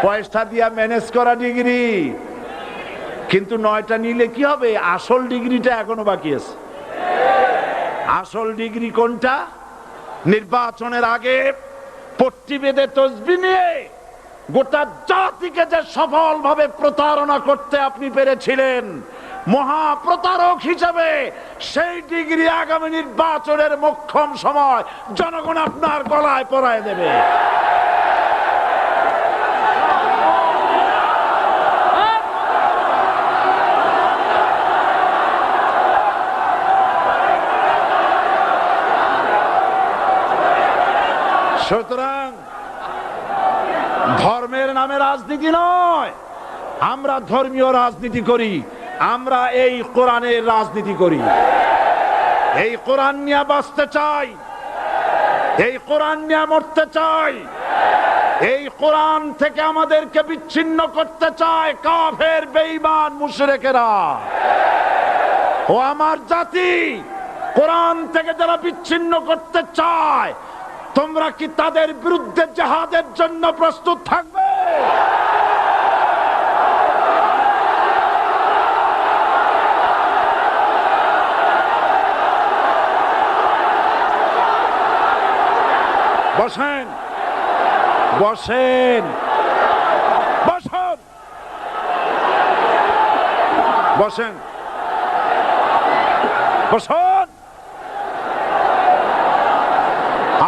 [SPEAKER 1] পয়সা দিয়া ম্যানেজ করা ডিগ্রি, কিন্তু 9টা নিলে কি হবে? আসল ডিগ্রিটা এখনো বাকি আছে। আসল ডিগ্রি কোনটা? নির্বাচনের আগে পট্টি বেঁধে তসবিহ নিয়ে গোটা জাতিকে যে সফলভাবে প্রতারণা করতে আপনি পেরেছিলেন মহা প্রতারক হিসেবে, সেই ডিগ্রি আগামী নির্বাচনের মোক্ষম সময় জনগণ আপনার গলায় পরায় দেবে। সুতরাং ধর্মের নামে রাজনীতি নয়, আমরা ধর্মীয় রাজনীতি করি, আমরা এই কোরআনের রাজনীতি করি। এই কোরআন নিয়ে বাঁচতে চাই, এই কোরআন নিয়ে মরতে চাই। এই কোরআন থেকে আমাদেরকে বিচ্ছিন্ন করতে চায় কাফের বেঈমান মুশরিকেরা। ও আমার জাতি, কোরআন থেকে যারা বিচ্ছিন্ন করতে চায়, তোমরা কি তাদের বিরুদ্ধে জিহাদের জন্য প্রস্তুত থাকবে? বসেন, বসেন, বসেন, বসেন, বসেন।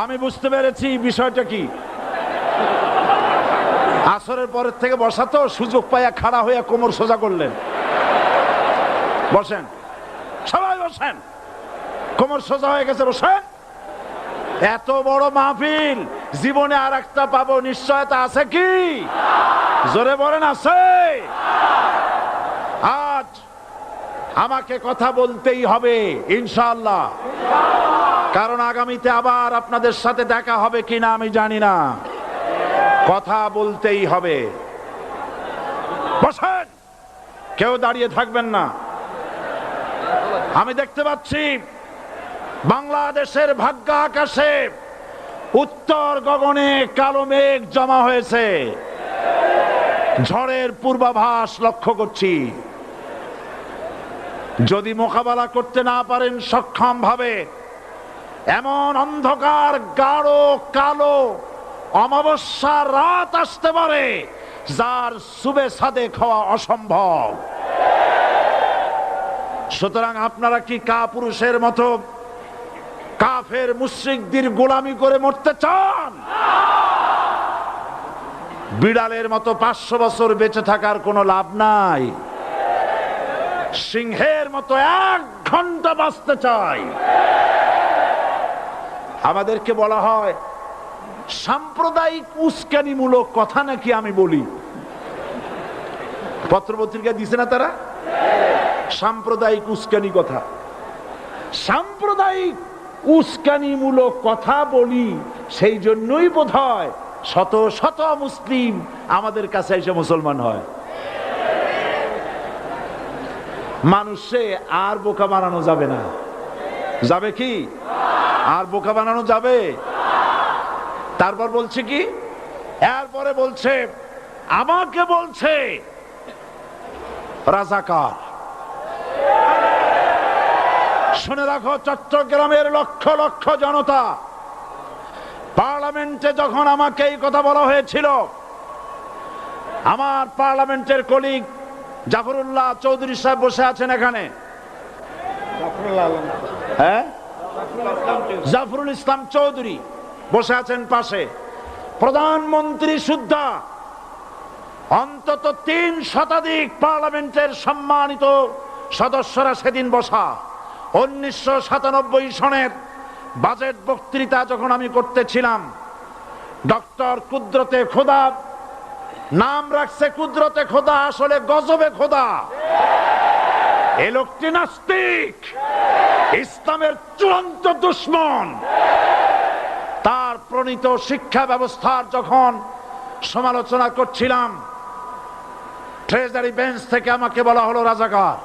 [SPEAKER 1] আমি বুঝতে পেরেছি বিষয়টা কি। আসরের পরের থেকে বসা তো, সুযোগ পাইয়া খাড়া হইয়া কোমর সোজা করলেন। বসেন, সবাই বসেন, কোমর সোজা হয়ে গেছে, বসেন। এত বড় মাহফিল, জীবনে আর একটা পাবো নিশ্চয়তা আছে কি? জোরে বলেন, আছে? আজ আমাকে কথা বলতেই হবে ইনশাআল্লাহ, কারণ আগামীতে আবার আপনাদের সাথে দেখা হবে কিনা আমি জানি না। কথা বলতেই হবে। বসেন, কেউ দাঁড়িয়ে থাকবেন না। আমি দেখতে পাচ্ছি বাংলাদেশের ভাগ্য আকাশে উত্তর গগনে কালো মেঘ জমা হয়েছে, ঝড়ের পূর্বাভাস লক্ষ্য করছি। যদি মোকাবেলা করতে না পারেন সক্ষম ভাবে, এমন অন্ধকার গাঢ় কালো অমাবস্যার রাত আসতে পারে যার সুবে সাদেক হওয়া অসম্ভব। সুতরাং আপনারা কি কাপুরুষের মতো কাফের মুশরিকদের গোলামি করে মরতে চান? বিড়ালের মতো 500 বছর বেঁচে থাকার কোনো লাভ নাই। সিংহের মতো 1 ঘন্টা বাঁচতে চাই। আমাদেরকে বলা হয় সাম্প্রদায়িক উস্কানিমূলক কথা নাকি আমি বলি। পত্রপত্রিকা দিছে না তারা? সাম্প্রদায়িক উস্কানি কথা, সাম্প্রদায়িক উস্কানিমূলক কথা বলি। সেই জন্যই বোধহয় শত শত মুসলিম আমাদের কাছে এসে মুসলমান হয়। মানুষে আর বোকা বানানো যাবে না। যাবে কি? আর বোকা বানানো যাবে? তারপর বলছে কি? এরপরে বলছে, আমাকে বলছে রাজাকার। শুনে রাখো, চট্টগ্রামের লক্ষ লক্ষ জনতা, পার্লামেন্টে যখন আমাকে এই কথা বলা হয়েছিল, আমার পার্লামেন্টের কলিগ জাফরুল্লাহ চৌধুরী সাহেব বসে আছেন এখানে। হ্যাঁ, জাফরুল ইসলাম চৌধুরী বসে আছেন পাশে। প্রধানমন্ত্রী সুদ্ধা, অন্তত 3 শতাধিক পার্লামেন্টের সম্মানিত সদস্যরা সেদিন বসা। 1997 সনের বাজেট বক্তৃতা যখন আমি করতেছিলাম, ডক্টর কুদরতে খোদা, নাম রাখছে কুদরতে খোদা, আসলে গজবে খোদা। এই লোকটি নাস্তিক, ইসলামের চূড়ান্ত দুশমন। তার প্রণীত শিক্ষা ব্যবস্থার যখন সমালোচনা করছিলাম, ট্রেজারি বেঞ্চ থেকে আমাকে বলা হলো রাজাকার।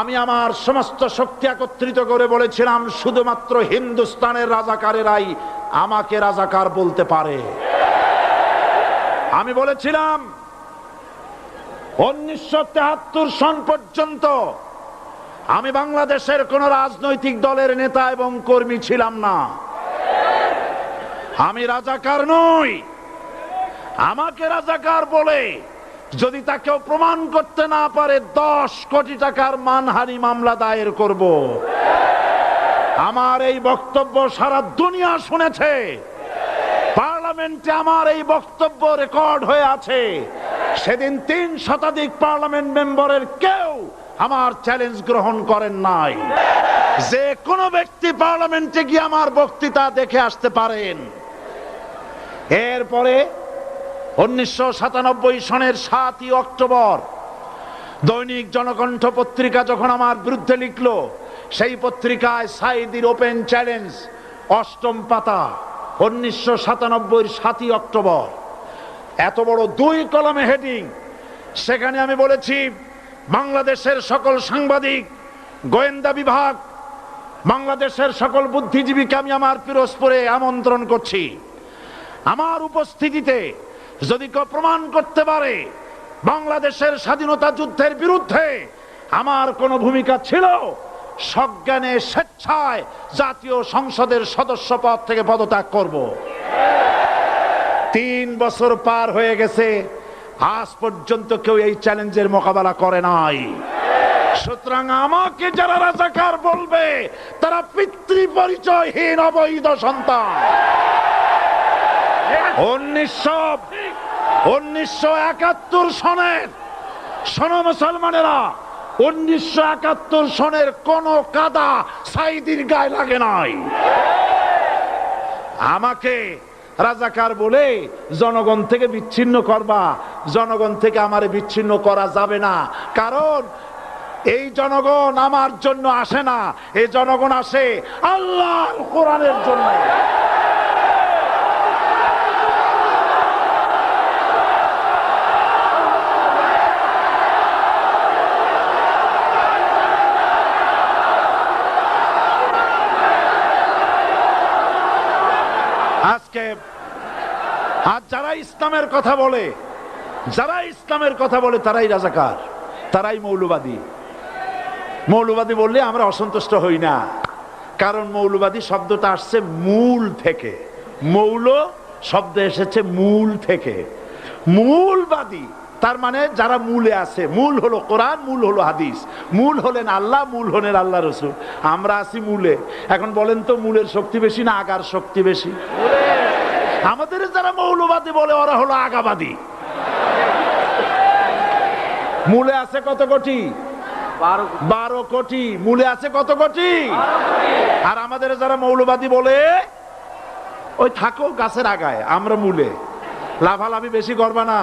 [SPEAKER 1] আমি আমার সমস্ত শক্তি একত্রিত করে বলেছিলাম, শুধুমাত্র হিন্দুস্তানের রাজাকারেরাই আমাকে রাজাকার বলতে পারে। আমি বলেছিলাম 1973 সন পর্যন্ত আমি বাংলাদেশের কোন রাজনৈতিক দলের নেতা এবং কর্মী ছিলাম না। আমি রাজাকার নই। আমাকে রাজাকার বলে যদি তাকে প্রমাণ করতে না পারে 10 কোটি টাকার মানহানি মামলা দায়ের করব। আমার এই বক্তব্য সারা দুনিয়া শুনেছে। পার্লামেন্টে আমার এই বক্তব্য রেকর্ড হয়ে আছে। সেদিন 3 শতাধিক পার্লামেন্ট মেম্বারের কেউ আমার চ্যালেঞ্জ গ্রহণ করেন নাই। যে কোনো ব্যক্তি পার্লামেন্টে গিয়ে আমার বক্তৃতা দেখে আসতে পারেন। এরপরে 1997 সনের 7 অক্টোবর দৈনিক জনকণ্ঠ পত্রিকা যখন আমার বিরুদ্ধে লিখলো, সেই পত্রিকায় সাঈদীর ওপেন চ্যালেঞ্জ 8ম পাতা 1997 7 অক্টোবর, এত বড় 2 কলমে হেডিং। সেখানে আমি বলেছি, বাংলাদেশের সকল সাংবাদিক, গোয়েন্দা বিভাগ, বাংলাদেশের সকল বুদ্ধিজীবীকে আমি আমার পিরোজপুরে আমন্ত্রণ করছি। আমার উপস্থিতিতে যদি কেউ প্রমাণ করতে পারে বাংলাদেশের স্বাধীনতা যুদ্ধের বিরুদ্ধে আমার কোনো ভূমিকা ছিল, সজ্ঞানে স্বেচ্ছায় জাতীয় সংসদের সদস্য পদ থেকে পদত্যাগ করব। 3 বছর পার হয়ে গেছে, আজ পর্যন্ত কেউ এই চ্যালেঞ্জের মোকাবেলা করে নাই। সুতরাং আমাকে যারা রাজাকার বলবে তারা পিতৃ পরিচয়হীন অবৈধ সন্তান। 1971 সনের, শোনো মুসলমানেরা, 1971 সনের কোন কাদা সাঈদীর গায়ে লাগে নাই। আমাকে রাজাকার বলে জনগণ থেকে বিচ্ছিন্ন করবা, জনগণ থেকে আমারে বিচ্ছিন্ন করা যাবে না। কারণ এই জনগণ আমার জন্য আসে না, এই জনগণ আসে আল্লাহর কোরআনের জন্য। আজ যারা ইসলামের কথা বলে, তারাই রাজাকার, তারাই মৌলবাদী। মৌলবাদী বললে আমরা অসন্তুষ্ট হই না, কারণ মৌলবাদী শব্দটা আসছে মূল থেকে। মৌল শব্দ এসেছে মূল থেকে। মূলবাদী তার মানে যারা মূলে আছে। মূল হলো কোরআন, মূল হলো হাদিস, মূল হলেন আল্লাহ, মূল হলেন আল্লাহ রসুল। আমরা আছি মূলে। এখন বলেন তো, মূলের শক্তি বেশি না আগার শক্তি বেশি? আমাদের যারা মৌলবাদী বলে ওরা হলো আগাবাদী। মূলে আছে কত কোটি? 12 কোটি। মূলে আছে কত কোটি? আর আমাদের যারা মৌলবাদী বলে ওই থাকো গাছের আগায়, আমরা মূলে। লাফালাফি বেশি করবা না,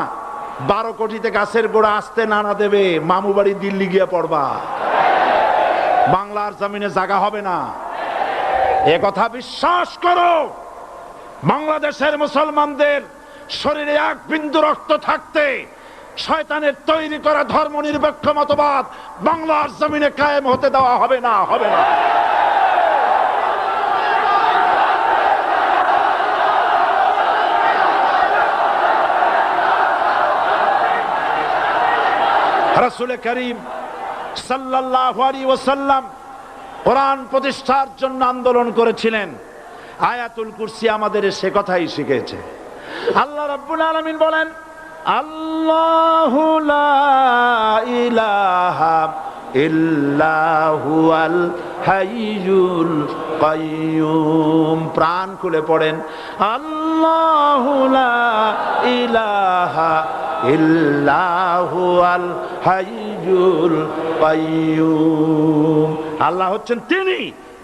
[SPEAKER 1] 12 কোটিতে গাছের গোড়া আসতে নানা দেবে, মামু বাড়ি দিল্লি গিয়ে পড়বা, বাংলার জমিনে জায়গা হবে না। এ কথা বিশ্বাস করো। বাংলাদেশের মুসলমানদের শরীরে 1 বিন্দু রক্ত থাকতে শয়তানের তৈরি করা ধর্মনিরপেক্ষ মতবাদ বাংলার জমিনে কায়েম হতে দেওয়া হবে না, হবে না। রাসূল করিম সাল্লাল্লাহু আলাইহি ওয়াসাল্লাম কোরআন প্রতিষ্ঠার জন্য আন্দোলন করেছিলেন। আয়াতুল কুরসি আমাদের সে কথাই শিখেছে। আল্লাহ রাব্বুল আলামিন বলেন, আল্লাহু লা ইলাহা ইল্লা হুয়াল হাইয়ুল কাইয়ুম। প্রাণ খুলে পড়েন, আল্লাহু লা ইলাহা ইল্লা হুয়াল হাইয়ুল কাইয়ুম। আল্লাহ হচ্ছেন তিনি,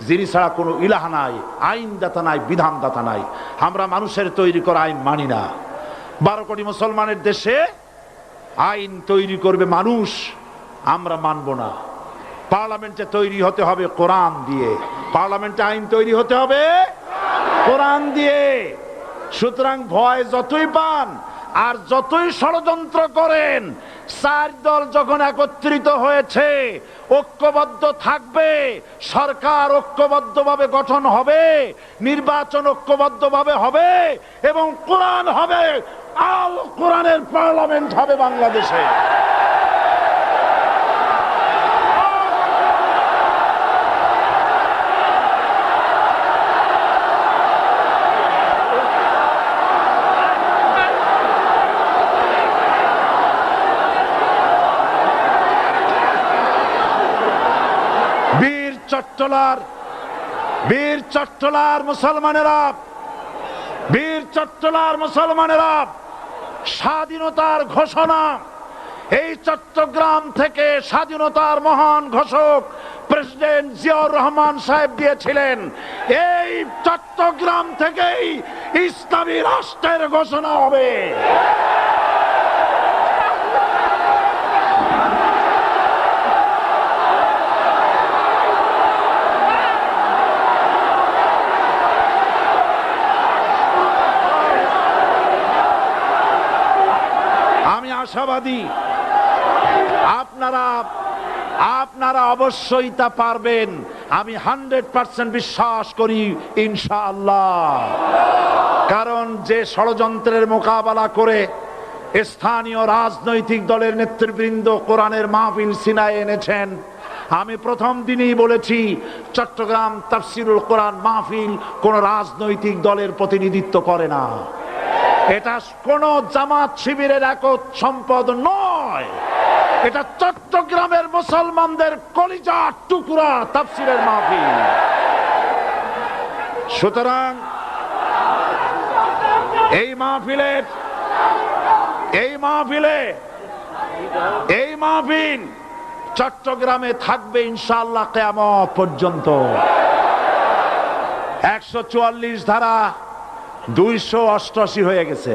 [SPEAKER 1] যিনি ছাড়া কোনো ইলাহ নাই, আইনদাতা নাই, বিধানদাতা নাই। আমরা মানুষের তৈরি করা আইন মানি না। 12 কোটি মুসলমানের দেশে আইন তৈরি করবে মানুষ, আমরা মানব না। পার্লামেন্টে তৈরি হতে হবে কোরআন দিয়ে, পার্লামেন্টে আইন তৈরি হতে হবে কোরআন দিয়ে। সুতরাং ভয় যতই পান আর যতই ষড়যন্ত্র করেন, 4 দল যখন একত্রিত হয়েছে, ঐক্যবদ্ধ থাকবে, সরকার ঐক্যবদ্ধভাবে গঠন হবে, নির্বাচন ঐক্যবদ্ধভাবে হবে এবং কোরআন হবে আল কোরআনের পার্লামেন্ট হবে বাংলাদেশে। বীর চট্টলার মুসলমানেরা স্বাধীনতার ঘোষণা, এই চট্টগ্রাম থেকে স্বাধীনতার মহান ঘোষক প্রেসিডেন্ট জিয়াউর রহমান সাহেব দিয়েছিলেন। এই চট্টগ্রাম থেকেই ইসলামী রাষ্ট্রের ঘোষণা হবে। আশাবাদী আপনারা অবশ্যই তা পারবেন, আমি 100% বিশ্বাস করি ইনশাআল্লাহ। কারণ যে ষড়যন্ত্রের মোকাবেলা করে স্থানীয় রাজনৈতিক দলের নেতৃবৃন্দ কোরআনের মাহফিল সিনায় এনেছেন, আমি প্রথম দিনই বলেছি চট্টগ্রাম তাফসিরুল কোরআন মাহফিল কোন রাজনৈতিক দলের প্রতিনিধিত্ব করে না। এটা কোন জামাত শিবিরের একক সম্পদ নয়, এটা চট্টগ্রামের মুসলমানদের কলিজার টুকরা তাফসিরের মাহফিল। সুতরাং এই মাহফিল চট্টগ্রামে থাকবে ইনশাআল্লাহ কিয়ামত পর্যন্ত। 144 ধারা 288 হয়ে গেছে,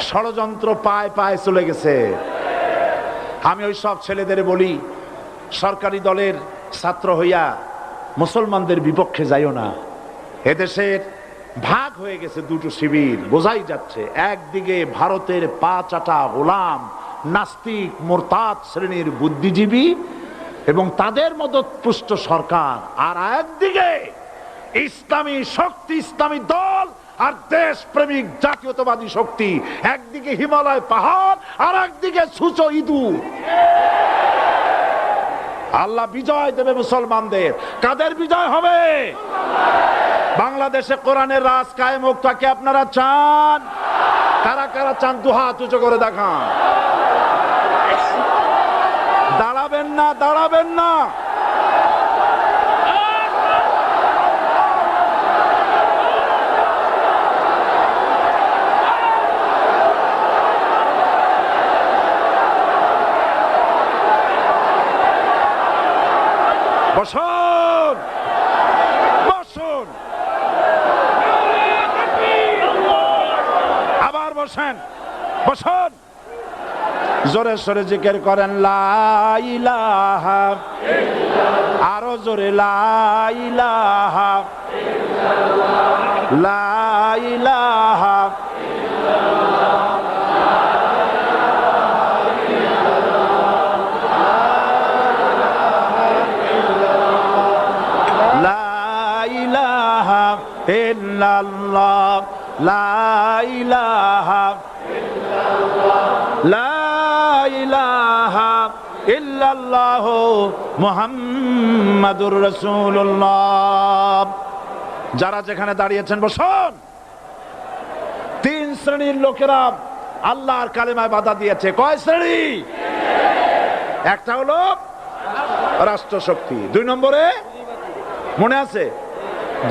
[SPEAKER 1] ষড়যন্ত্র পায় পায় চলে গেছে। আমি ওই সব ছেলেদের বলি, সরকারি দলের ছাত্র হইয়া মুসলমানদের বিপক্ষে যাইও না। এদেশের ভাগ হয়ে গেছে দুটো শিবির, বোঝাই যাচ্ছে। একদিকে ভারতের পা চাটা গোলাম নাস্তিক মোরতাদ শ্রেণীর বুদ্ধিজীবী এবং তাদের মদতপুষ্ট সরকার, আর একদিকে ইসলামী শক্তি, ইসলামী দল আর দেশ প্রেমিক জাতীয়তাবাদী শক্তি। একদিকে হিমালয় পাহাড় আর একদিকে সূচ ইঁদুর। আল্লাহ বিজয় দেবে মুসলমানদের। কাদের বিজয় হবে? বাংলাদেশে কোরআনের রাজ কায়েম হোক, তাকে আপনারা চান? কারা কারা চান দুহাত উঁচু করে দেখান। দাঁড়াবেন না। বসুন, আবার বসুন। জোরে সরে জিকির করেন লা ইলাহা, আরো জোরে লা ইলাহা, লা ইলাহা, ইল্লাল্লাহ, লা ইলাহা ইল্লাল্লাহ, লা ইলাহা ইল্লাল্লাহ মুহাম্মাদুর রাসূলুল্লাহ। যারা যেখানে দাঁড়িয়েছেন বসুন। 3 শ্রেণীর লোকেরা আল্লাহর কালেমায় বাধা দিয়েছে। কয় শ্রেণী? একটা হলো রাষ্ট্রশক্তি, 2 নম্বরে মনে আছে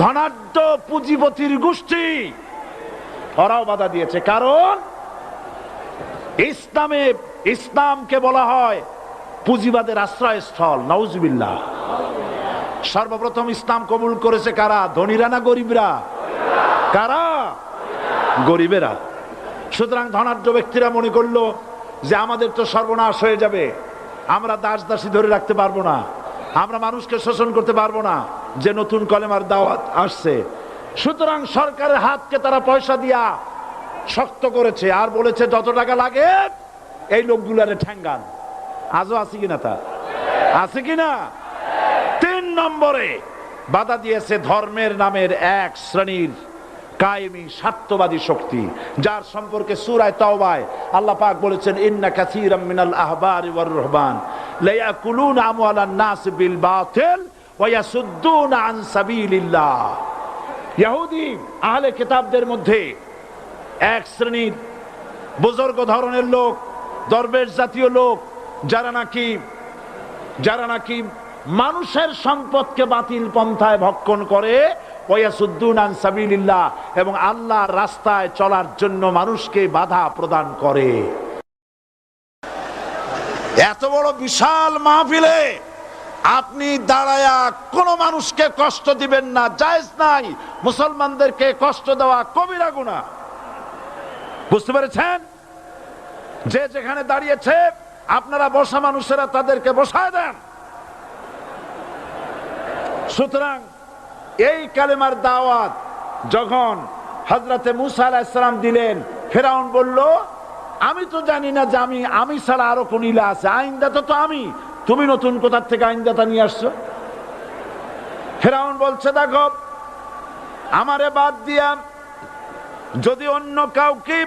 [SPEAKER 1] ধনাঢ্য পুঁজিপতির গোষ্ঠী, ওরাও বাধা দিয়েছে। কারণ ইসলামকে বলা হয় পুঁজিবাদের আশ্রয়স্থল। নাউজুবিল্লাহ। সর্বপ্রথম ইসলাম কবুল করেছে কারা? ধনীরা না গরিবরা? কারা? গরিবেরা। সুতরাং ধনাঢ্য ব্যক্তিরা মনে করলো যে আমাদের তো সর্বনাশ হয়ে যাবে, আমরা দাস দাসী ধরে রাখতে পারবো না, আমরা মানুষকে শোষণ করতে পারবো না, যে নতুন কলেমার দাওয়াত আসছে। সুতরাং সরকারের হাতকে তারা পয়সা দিয়া শক্ত করেছে আর বলেছে যত টাকা লাগে এই লোকগুলারে ঠ্যাঙ্গান। আজও আছে কিনা? তা আছে কিনা? 3 নম্বরে বাধা দিয়েছে ধর্মের নামের এক শ্রেণীর কায়েমি স্বার্থবাদী শক্তি, যার সম্পর্কে সূরা তাওবায় আল্লাহ পাক বলেছেন ইন্না কাসীরাম মিনাল আহবারি ওয়ার রুহবান লা ইয়াকুলুনা আমওয়ালান নাস বিল বাতিল ওয়া ইয়াসুদ্দুনা আন সাবিলিল্লাহ। ইহুদি আহলে কিতাবদের মধ্যে এক শ্রেণীর বুজুর্গ ধরনের লোক, দরবেশ জাতীয় লোক, যারা নাকি মানুষের সম্পদকে বাতিল পন্থায় ভক্ষণ করে, ওয়াসুদ্দুনা আন সাবিলিল্লাহ, এবং আল্লাহর রাস্তায় চলার জন্য মানুষকে বাধা প্রদান করে। এত বড় বিশাল মাহফিলে আপনি দাঁড়ায়া কোন মানুষকে কষ্ট দিবেন না, জায়েজ নাই। মুসলমানদেরকে কষ্ট দেওয়া কবিরা গুনাহ। বুঝতে পেরেছেন? যে যেখানে দাঁড়িয়েছে আপনারা বসা মানুষেরা তাদেরকে বসায় দেন। সুতরাং এই কালেমার দাওয়াত যখন হযরতে মুসা আলাইহিস সালাম দিলেন, ফেরাউন বলল আমি তো জানি না যে আমি ছাড়া আরো কোন ইলাহ আছে, আইনদাতা তো আমি, তুমি নতুন কোথা থেকে আইনদাতা নিয়ে আসছো? ফেরাউন বলছে দেখো, আমারে বাদ দিয়া যদি অন্য কাউকে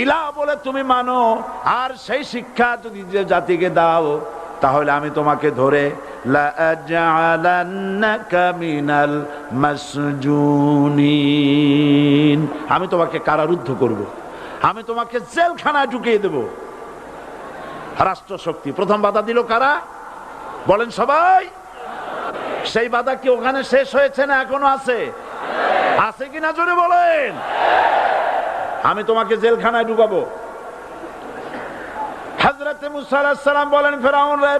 [SPEAKER 1] ইলাহ বলে তুমি মানো আর সেই শিক্ষা যদি যে জাতিকে দাও, তাহলে আমি তোমাকে ধরে লাআজআলান্নাকা মিনাল মাসজুনিন, আমি তোমাকে কারারুদ্ধ করব, আমি তোমাকে জেলখানায় ঢুকিয়ে দেব। রাষ্ট্র শক্তি প্রথম বাধা দিল কারা? বলেন সবাই। সেই বাধা কি ওখানে শেষ হয়েছে না এখনো আছে? আছে কিনা জোরে বলেন। আমি তোমাকে জেলখানায় ঢুকাবো। হযরতে মুসা আলাইহিস সালাম বলেন ফেরাউন রে,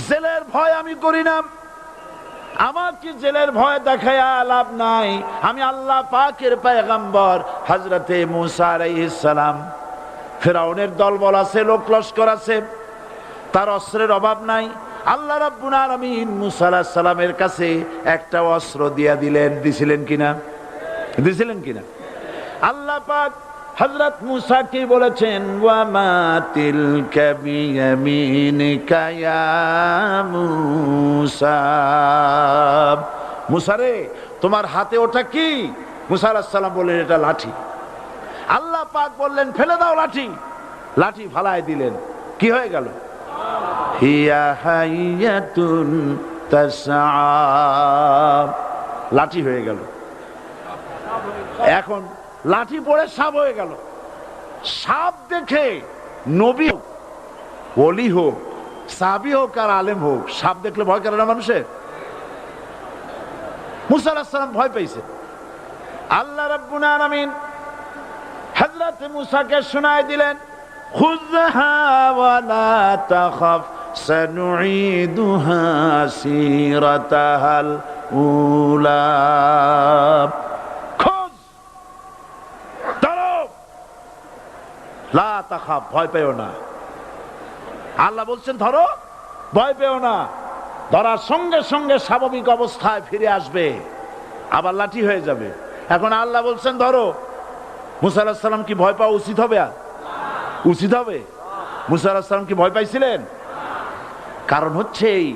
[SPEAKER 1] জেলের ভয় আমি করি না, আমাকে জেলের ভয় দেখায়া লাভ নাই, আমি আল্লাহ পাকের পয়গম্বর হযরতে মুসা আলাইহিস সালাম। ফেরাউনের দলবল আছে, লোক লস্কর আছে, তার অস্ত্রের অভাব নাই। আল্লাহ রাব্বুল আলামিন মুসা আলাইহিস সালামের কাছে একটা অস্ত্র দিয়া দিলেন। দিছিলেন কিনা? আল্লাহ পাক হযরত মুসা কে বলেছেন ওয়া মা তিলকা বিয়ামিনিকা ইয়া মুসা, মুসা রে তোমার হাতে ওটা কি? মুসা আলাইহিস সালাম বললেন এটা লাঠি। আল্লাহ পাক বললেন ফেলে দাও লাঠি। লাঠি ফালায় দিলেন, কি হয়ে গেল? হিয়া হাইয়াতুন তাসআ, লাঠি হয়ে গেল। এখন লাঠি পড়ে সাপ হয়ে গেল। সাপ দেখে নবী হোক, ওলি হোক, সাহাবী হোক আর আলেম হোক, সাপ দেখলে ভয় করে না মানুষের? মুসা আলাইহিস সালাম ভয় পেয়েছে। আল্লাহ রাব্বুল আলামিন হযরত মুসাকে শোনায় দিলেন খুযহা ওয়া লা তাখাফ সানুঈদুহা সিরাতাহাল উলা, লা তাখাফ, ভয় পেও না। আল্লাহ বলছেন ধরো, ভয় পেও না। ধরার সঙ্গে সঙ্গে স্বাভাবিক অবস্থায় ফিরে আসবে, আবার লাঠি হয়ে যাবে। এখন আল্লাহ বলছেন ধরো। মুসা আলাইহিস সালাম কি ভয় পাওয়া উচিত হবে? উচিত হবে? মুসা আলাইহিস সালাম কি ভয় পাইছিলেন? কারণ হচ্ছে এই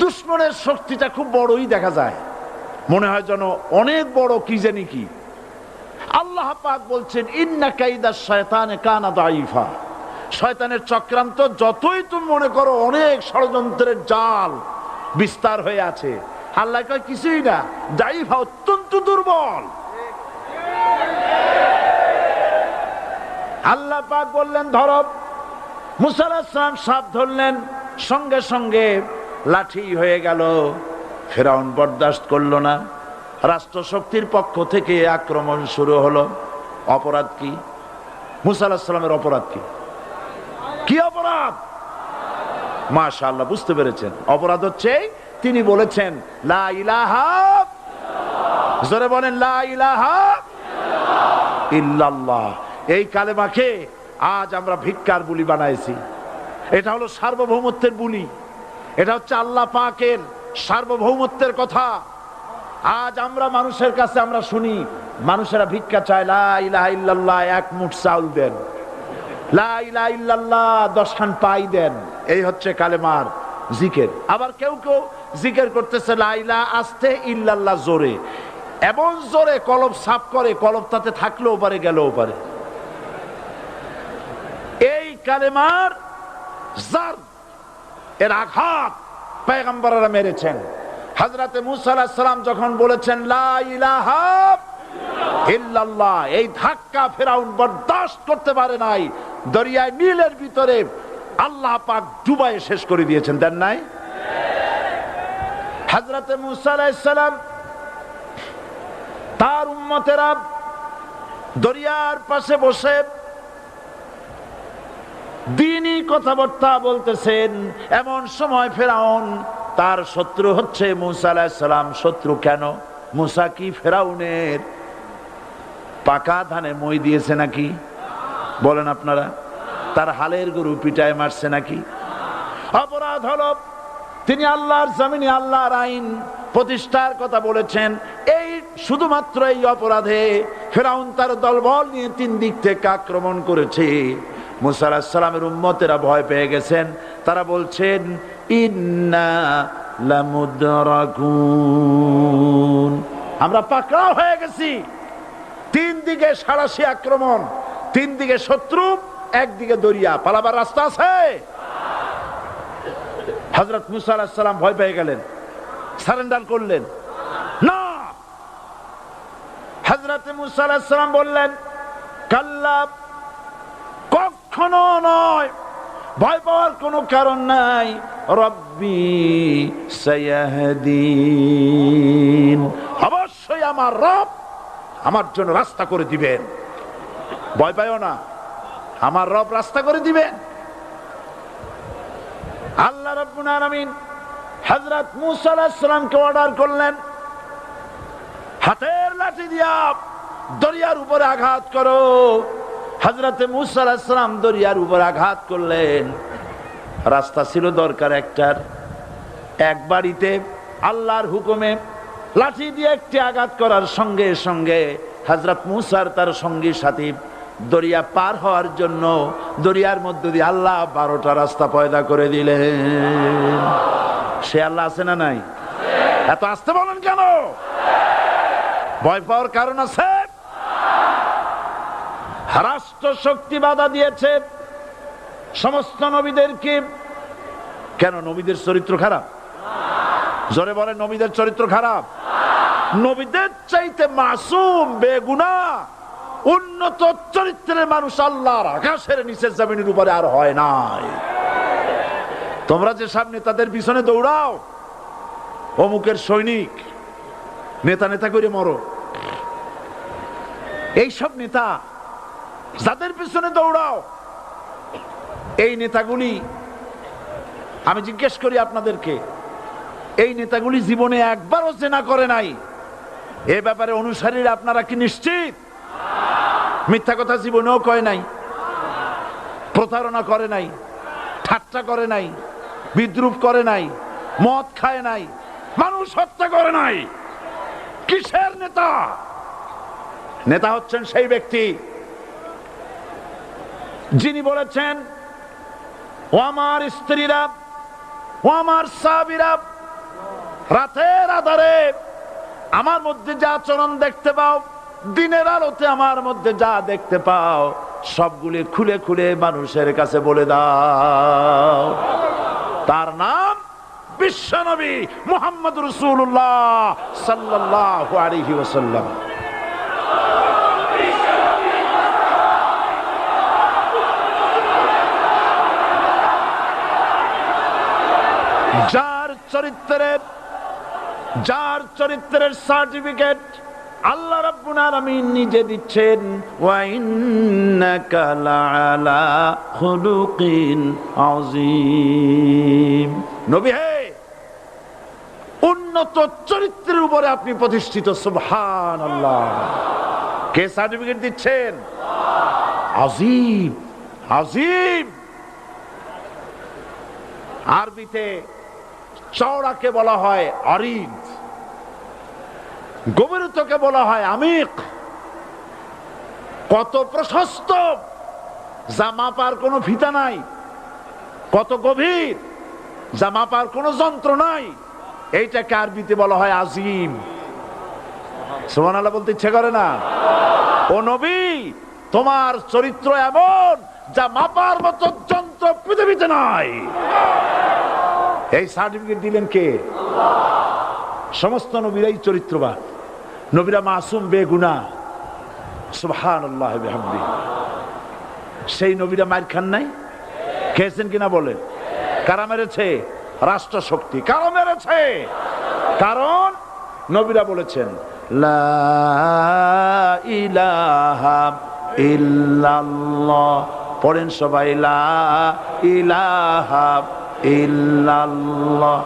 [SPEAKER 1] দুশমনের শক্তিটা খুব বড়ই দেখা যায়, মনে হয় যেন অনেক বড়, কি জানি কি। আল্লাহ পাক বলছেন ইন্না কাইদাশ শায়তানে কানা দাঈফা, শয়তানের চক্রান্ত যতই তুমি মনে করো অনেক ষড়যন্ত্রের জাল বিস্তার হয়ে আছে, আল্লাহ কয় কিছুই না, দাঈফা অত্যন্ত দুর্বল। আল্লাহ পাক বললেন ধরো। মুসা আলাইহিস সালাম সাপ ধরলেন, সঙ্গে সঙ্গে লাঠি হয়ে গেল। ফেরাউন বরদাস্ত করলো না, রাষ্ট্রশক্তির পক্ষ থেকে আক্রমণ শুরু হলো। অপরাধ কি? মুসা আলাইহিস সালামের অপরাধ কি? কি অপরাধ? মাশাআল্লাহ, বুঝতে পেরেছেন। অপরাধ হচ্ছে তিনি বলেছেন লা ইলাহা, জোরে বলেন লা ইলাহা ইল্লাল্লাহ। এই কালেমাকে আজ আমরা ভিক্ষার বুলি বানাইছি। এটা হলো সার্বভৌমত্বের বুলি, এটা হচ্ছে আল্লাহ পাকের সার্বভৌমত্বের কথা। আজ আমরা মানুষের কাছে আমরা শুনি, মানুষেরা ভিক্ষা চায়, লা ইলাহা ইল্লাল্লাহ, এক মুঠ চাউল দেন, লা ইলাহা ইল্লাল্লাহ 10 খান পাই দেন। এই হচ্ছে কালেমার জিকির। আবার কেউ কেউ জিকির করতেছে লা ইলাহা আস্তে, ইল্লাল্লাহ জোরে। এমন জোরে কলব সাফ করে, কলব তাতে থাকলেও পারে গেলেও পারে। এই কালেমার জার এর আঘাত পয়গম্বররা মেরেছেন। হযরতে মুসা আলাইহিস সালাম যখন বলেছেন লা ইলাহা ইল্লাল্লাহ, এই ধাক্কা ফেরাউন বরদাশত করতে পারে নাই। দরিয়ায় নীলের ভিতরে আল্লাহ পাক ডুবাইয়ে শেষ করে দিয়েছেন, দেন নাই? হযরতে মুসা আলাইহিস সালাম তার উম্মতেরা দরিয়ার পাশে বসে দ্বীনি কথাবার্তা বলতেছেন। এমন সময় ফেরাউন, তার শত্রু হচ্ছে মুসা আলাইহিস সালাম। শত্রু কেন? মুসা কি ফেরাউনের পাকা ধানে মই দিয়েছে নাকি? বলেন আপনারা। তার হালের গরু পিটায় মারছে নাকি? অপরাধ হলো তিনি আল্লাহর জমিনে আল্লাহর আইন প্রতিষ্ঠার কথা বলেছেন। এই শুধুমাত্র এই অপরাধে ফেরাউন তার দলবল নিয়ে 3 দিক থেকে আক্রমণ করেছে। মুসা আলাইহিস সালামের উম্মতেরা ভয় পেয়ে গেছেন। তারা বলছেন ইন্না লামুদরাকুন, আমরা পাকড়াও হয়ে গেছি। 3 দিকে সাড়াশি আক্রমণ, 3 দিকে শত্রু, একদিকে দরিয়া, পালাবার রাস্তা আছে? হযরত মুসা আলাইহিস সালাম ভয় পেয়ে গেলেন, সারেন্ডার করলেন না। হযরত মুসা আলাইহিস সালাম বললেন কাল্লা, কখনো নয়, ভয় পাওয়ার কোনো কারণ নাই। রব্বি সায়াহদিন, অবশ্যই আমার রব আমার জন্য রাস্তা করে দিবেন। ভয় পাইও না, আমার রব রাস্তা করে দিবেন। আল্লাহ রাব্বুল আলামিন হযরত মুসা আলাইহিস সালামকে অর্ডার করলেন, হাতের লাঠি দিয়া দরিয়ার উপরে আঘাত করো। হযরতে মুসা আলাইহিস সালাম দরিয়ার উপর আঘাত করলেন। রাস্তা ছিল দরকার একটার, এক বাড়িতে আল্লাহর হুকুমে লাঠি দিয়ে একটি আঘাত করার সঙ্গে সঙ্গে হযরত মুসার তার সঙ্গী সাথী দরিয়া পার হওয়ার জন্য দরিয়ার মধ্য দিয়ে আল্লাহ 12টা রাস্তা পয়দা করে দিলেন। সে আল্লাহ আছে না নাই? এত আসতে বলেন কেন? ভয় পাওয়ার কারণ আছে? রাষ্ট্র শক্তি বাধা দিয়েছে সমস্ত নবীদেরকে। কেন? নবীদের চরিত্র খারাপ? জোরে বলেন, নবীদের চরিত্র খারাপ? নবীদের চাইতে মাসুম, বেগুনাহ, উন্নত চরিত্রের মানুষ আল্লাহর আকাশের নিচের জমিনের উপরে আর হয় নাই। তোমরা যে সব নেতাদের পিছনে দৌড়াও, অমুকের সৈনিক, নেতা নেতা করে মরো, এইসব নেতা যাদের পিছনে দৌড়াও, এই নেতাগুলি, আমি জিজ্ঞেস করি আপনাদেরকে, এই নেতাগুলি জীবনে একবারও জেনা করে নাই। এ ব্যাপারে অনুসারীরা আপনারা কি নিশ্চিত? মিথ্যা কথা জীবনেও কয় নাই, প্রতারণা করে নাই, ঠাট্টা করে নাই, বিদ্রুপ করে নাই, মদ খায় নাই, মানুষ হত্যা করে নাই। কিসের নেতা? নেতা হচ্ছেন সেই ব্যক্তি যিনি বলেছেন, ও আমার স্ত্রীরা, ও আমার সাহাবীরা, রাতের আধারে আমার মধ্যে যা আচরণ দেখতে পাও, দিনের আলোতে আমার মধ্যে যা দেখতে পাও, সবগুলি খুলে খুলে মানুষের কাছে বলে দাও। তার নাম বিশ্বনবী মুহাম্মদ রাসূলুল্লাহ সাল্লাল্লাহু আলাইহি ওয়াসাল্লাম। যার চরিত্রের সার্টিফিকেট আল্লাহ রাব্বুল আলামিন নিজে দিচ্ছেন, ওয়া ইন্নাকা লাআলা খুলুকিন আযীম। নবী হে, উন্নত চরিত্রের উপরে আপনি প্রতিষ্ঠিত। সুবহানাল্লাহ। কে সার্টিফিকেট দিচ্ছেন? আযীম, আযীম। আরবিতে চওড়াকে বলা হয় আরিদ, গভীরতাকে বলা হয় আমিক। কত প্রশস্ত, যা মাপার কোনো ফিতা নাই, কত গভীর, যা মাপার কোনো যন্ত্র নাই, এইটাকে আরবিতে বলা হয় আজিম। সুবহানাল্লাহ বলতে ইচ্ছে করে না? ও নবী, তোমার চরিত্র এমন যা মাপার মতো যন্ত্র পৃথিবীতে নাই। এই সার্টিফিকেট দিলেন কে? সমস্ত নবীরাই চরিত্রবান, নবীরা মাসুম বেগুনাহ। সুবহানাল্লাহ বিহামদিহি। সেই নবীরা মার খান নাই? খেয়েছেন কিনা বলেন? কারা মেরেছে? রাষ্ট্র শক্তি। কারা মেরেছে? কারণ নবীরা বলেছেন লা ইলাহা ইল্লাল্লাহ। পড়েন সবাই, লা ইলাহা ইল্লাল্লাহ।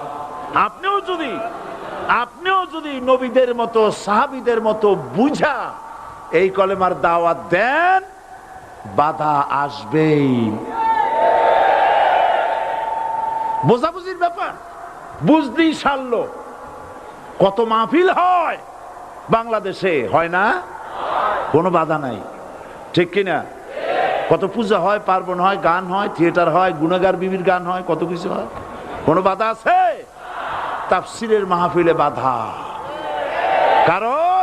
[SPEAKER 1] আপনিও যদি নবীদের মতো সাহাবীদের মতো বুঝা এই কলেমার দাওয়াত দেন, বাধা আসবেই। বোঝাবুঝির ব্যাপার, বুঝতেই সারলো। কত মাহফিল হয় বাংলাদেশে, হয় না? কোনো বাধা নাই, ঠিক কিনা? কত পূজা হয়, পার্বণ হয়, গান হয়, থিয়েটার হয়, গুনাগার বিবির গান হয়, কত কিছু হয়। কোনো বাধা আছে? তাফসীরের মাহফিলে বাধা। কারণ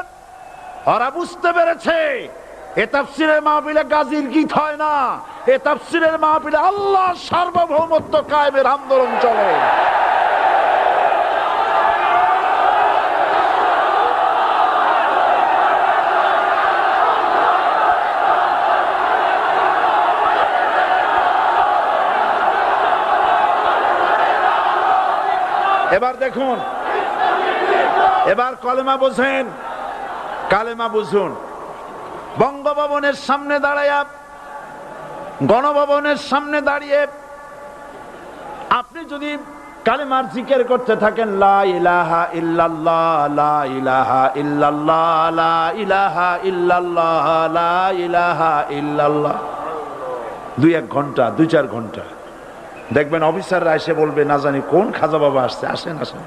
[SPEAKER 1] ওরা বুঝতে পেরেছে এ তাফসীরের মাহফিলে গাজীর গীত হয় না, এ তাফসীরের মাহফিলে আল্লাহর সার্বভৌমত্ব কায়েমের আন্দোলন চলে। এবার দেখুন, এবার কলেমা বোঝেন, কালেমা বুঝুন। বঙ্গভবনের সামনে দাঁড়াইয়া, গণভবনের সামনে দাঁড়িয়ে আপনি যদি কালেমার জিকির করতে থাকেন, লা ইলাহা ইল্লাল্লাহ, লা ইলাহা ইল্লাল্লাহ, লা ইলাহা ইল্লাল্লাহ, লা ইলাহা ইল্লাল্লাহ, 2-1 ঘন্টা, 2-4 ঘন্টা, দেখবেন অফিসাররা এসে বলবে, না জানি কোন খাজা বাবা আসছে, আসেন আসেন,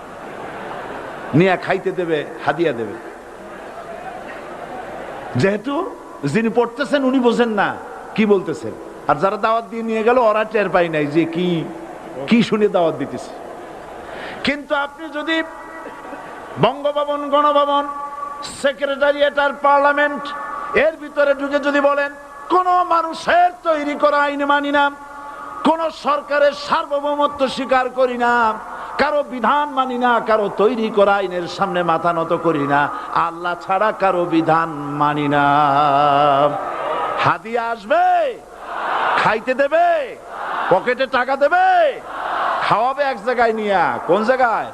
[SPEAKER 1] নিয়ে খাইতে দেবে, হাদিয়া দেবে। যেহেতু যিনি পড়তেছেন উনি বোঝেন না কি বলতেছেন, আর যারা দাওয়াত দিয়ে নিয়ে গেল ওরা টের পাই নাই যে কি শুনে দাওয়াত দিতেছে। কিন্তু আপনি যদি বঙ্গভবন, গণভবন, সেক্রেটারিয়েট আর পার্লামেন্ট এর ভিতরে ঢুকে যদি বলেন, কোন মানুষের তৈরি করা আইন মানি না, কোন সরকারের সার্বভৌমত্ব স্বীকার করি না, কারো বিধান মানি না, কারো তৈরি করা আইনের সামনে মাথা নত করি না, আল্লাহ ছাড়া কারো বিধান মানি না, হাদিয়া আসবে, খাইতে দেবে, পকেটে টাকা দেবে, খাওয়াবে এক জায়গায় নিয়ে। কোন জায়গায়?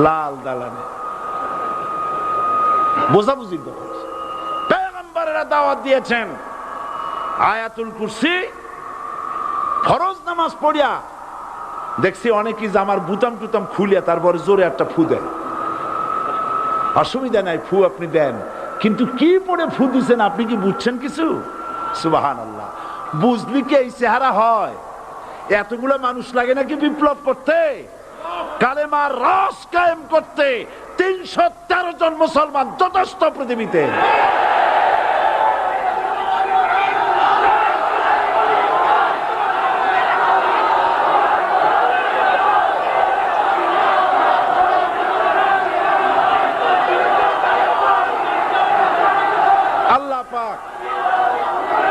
[SPEAKER 1] লাল দালানে। বোঝাবুঝির ব্যাপার। পয়গম্বরেরা দাওয়াত দিয়েছেন আয়াতুল কুরসি, ফরজ নামাজ পড়িয়া দেখছি অনেকেই জামার বুতাম টুতাম খুলিয়া তারপরে জোরে একটা ফু দেন। অসুবিধা নাই, ফু আপনি দেন, কিন্তু কি পড়ে ফু দিচ্ছেন আপনি কি বুঝছেন কিছু? সুবহানাল্লাহ। বুঝলি কি এই চেহারা হয়? এতগুলো মানুষ লাগে নাকি বিপ্লব করতে, কালেমার রস কায়েম করতে? 313 জন মুসলমান যথেষ্ট পৃথিবীতে।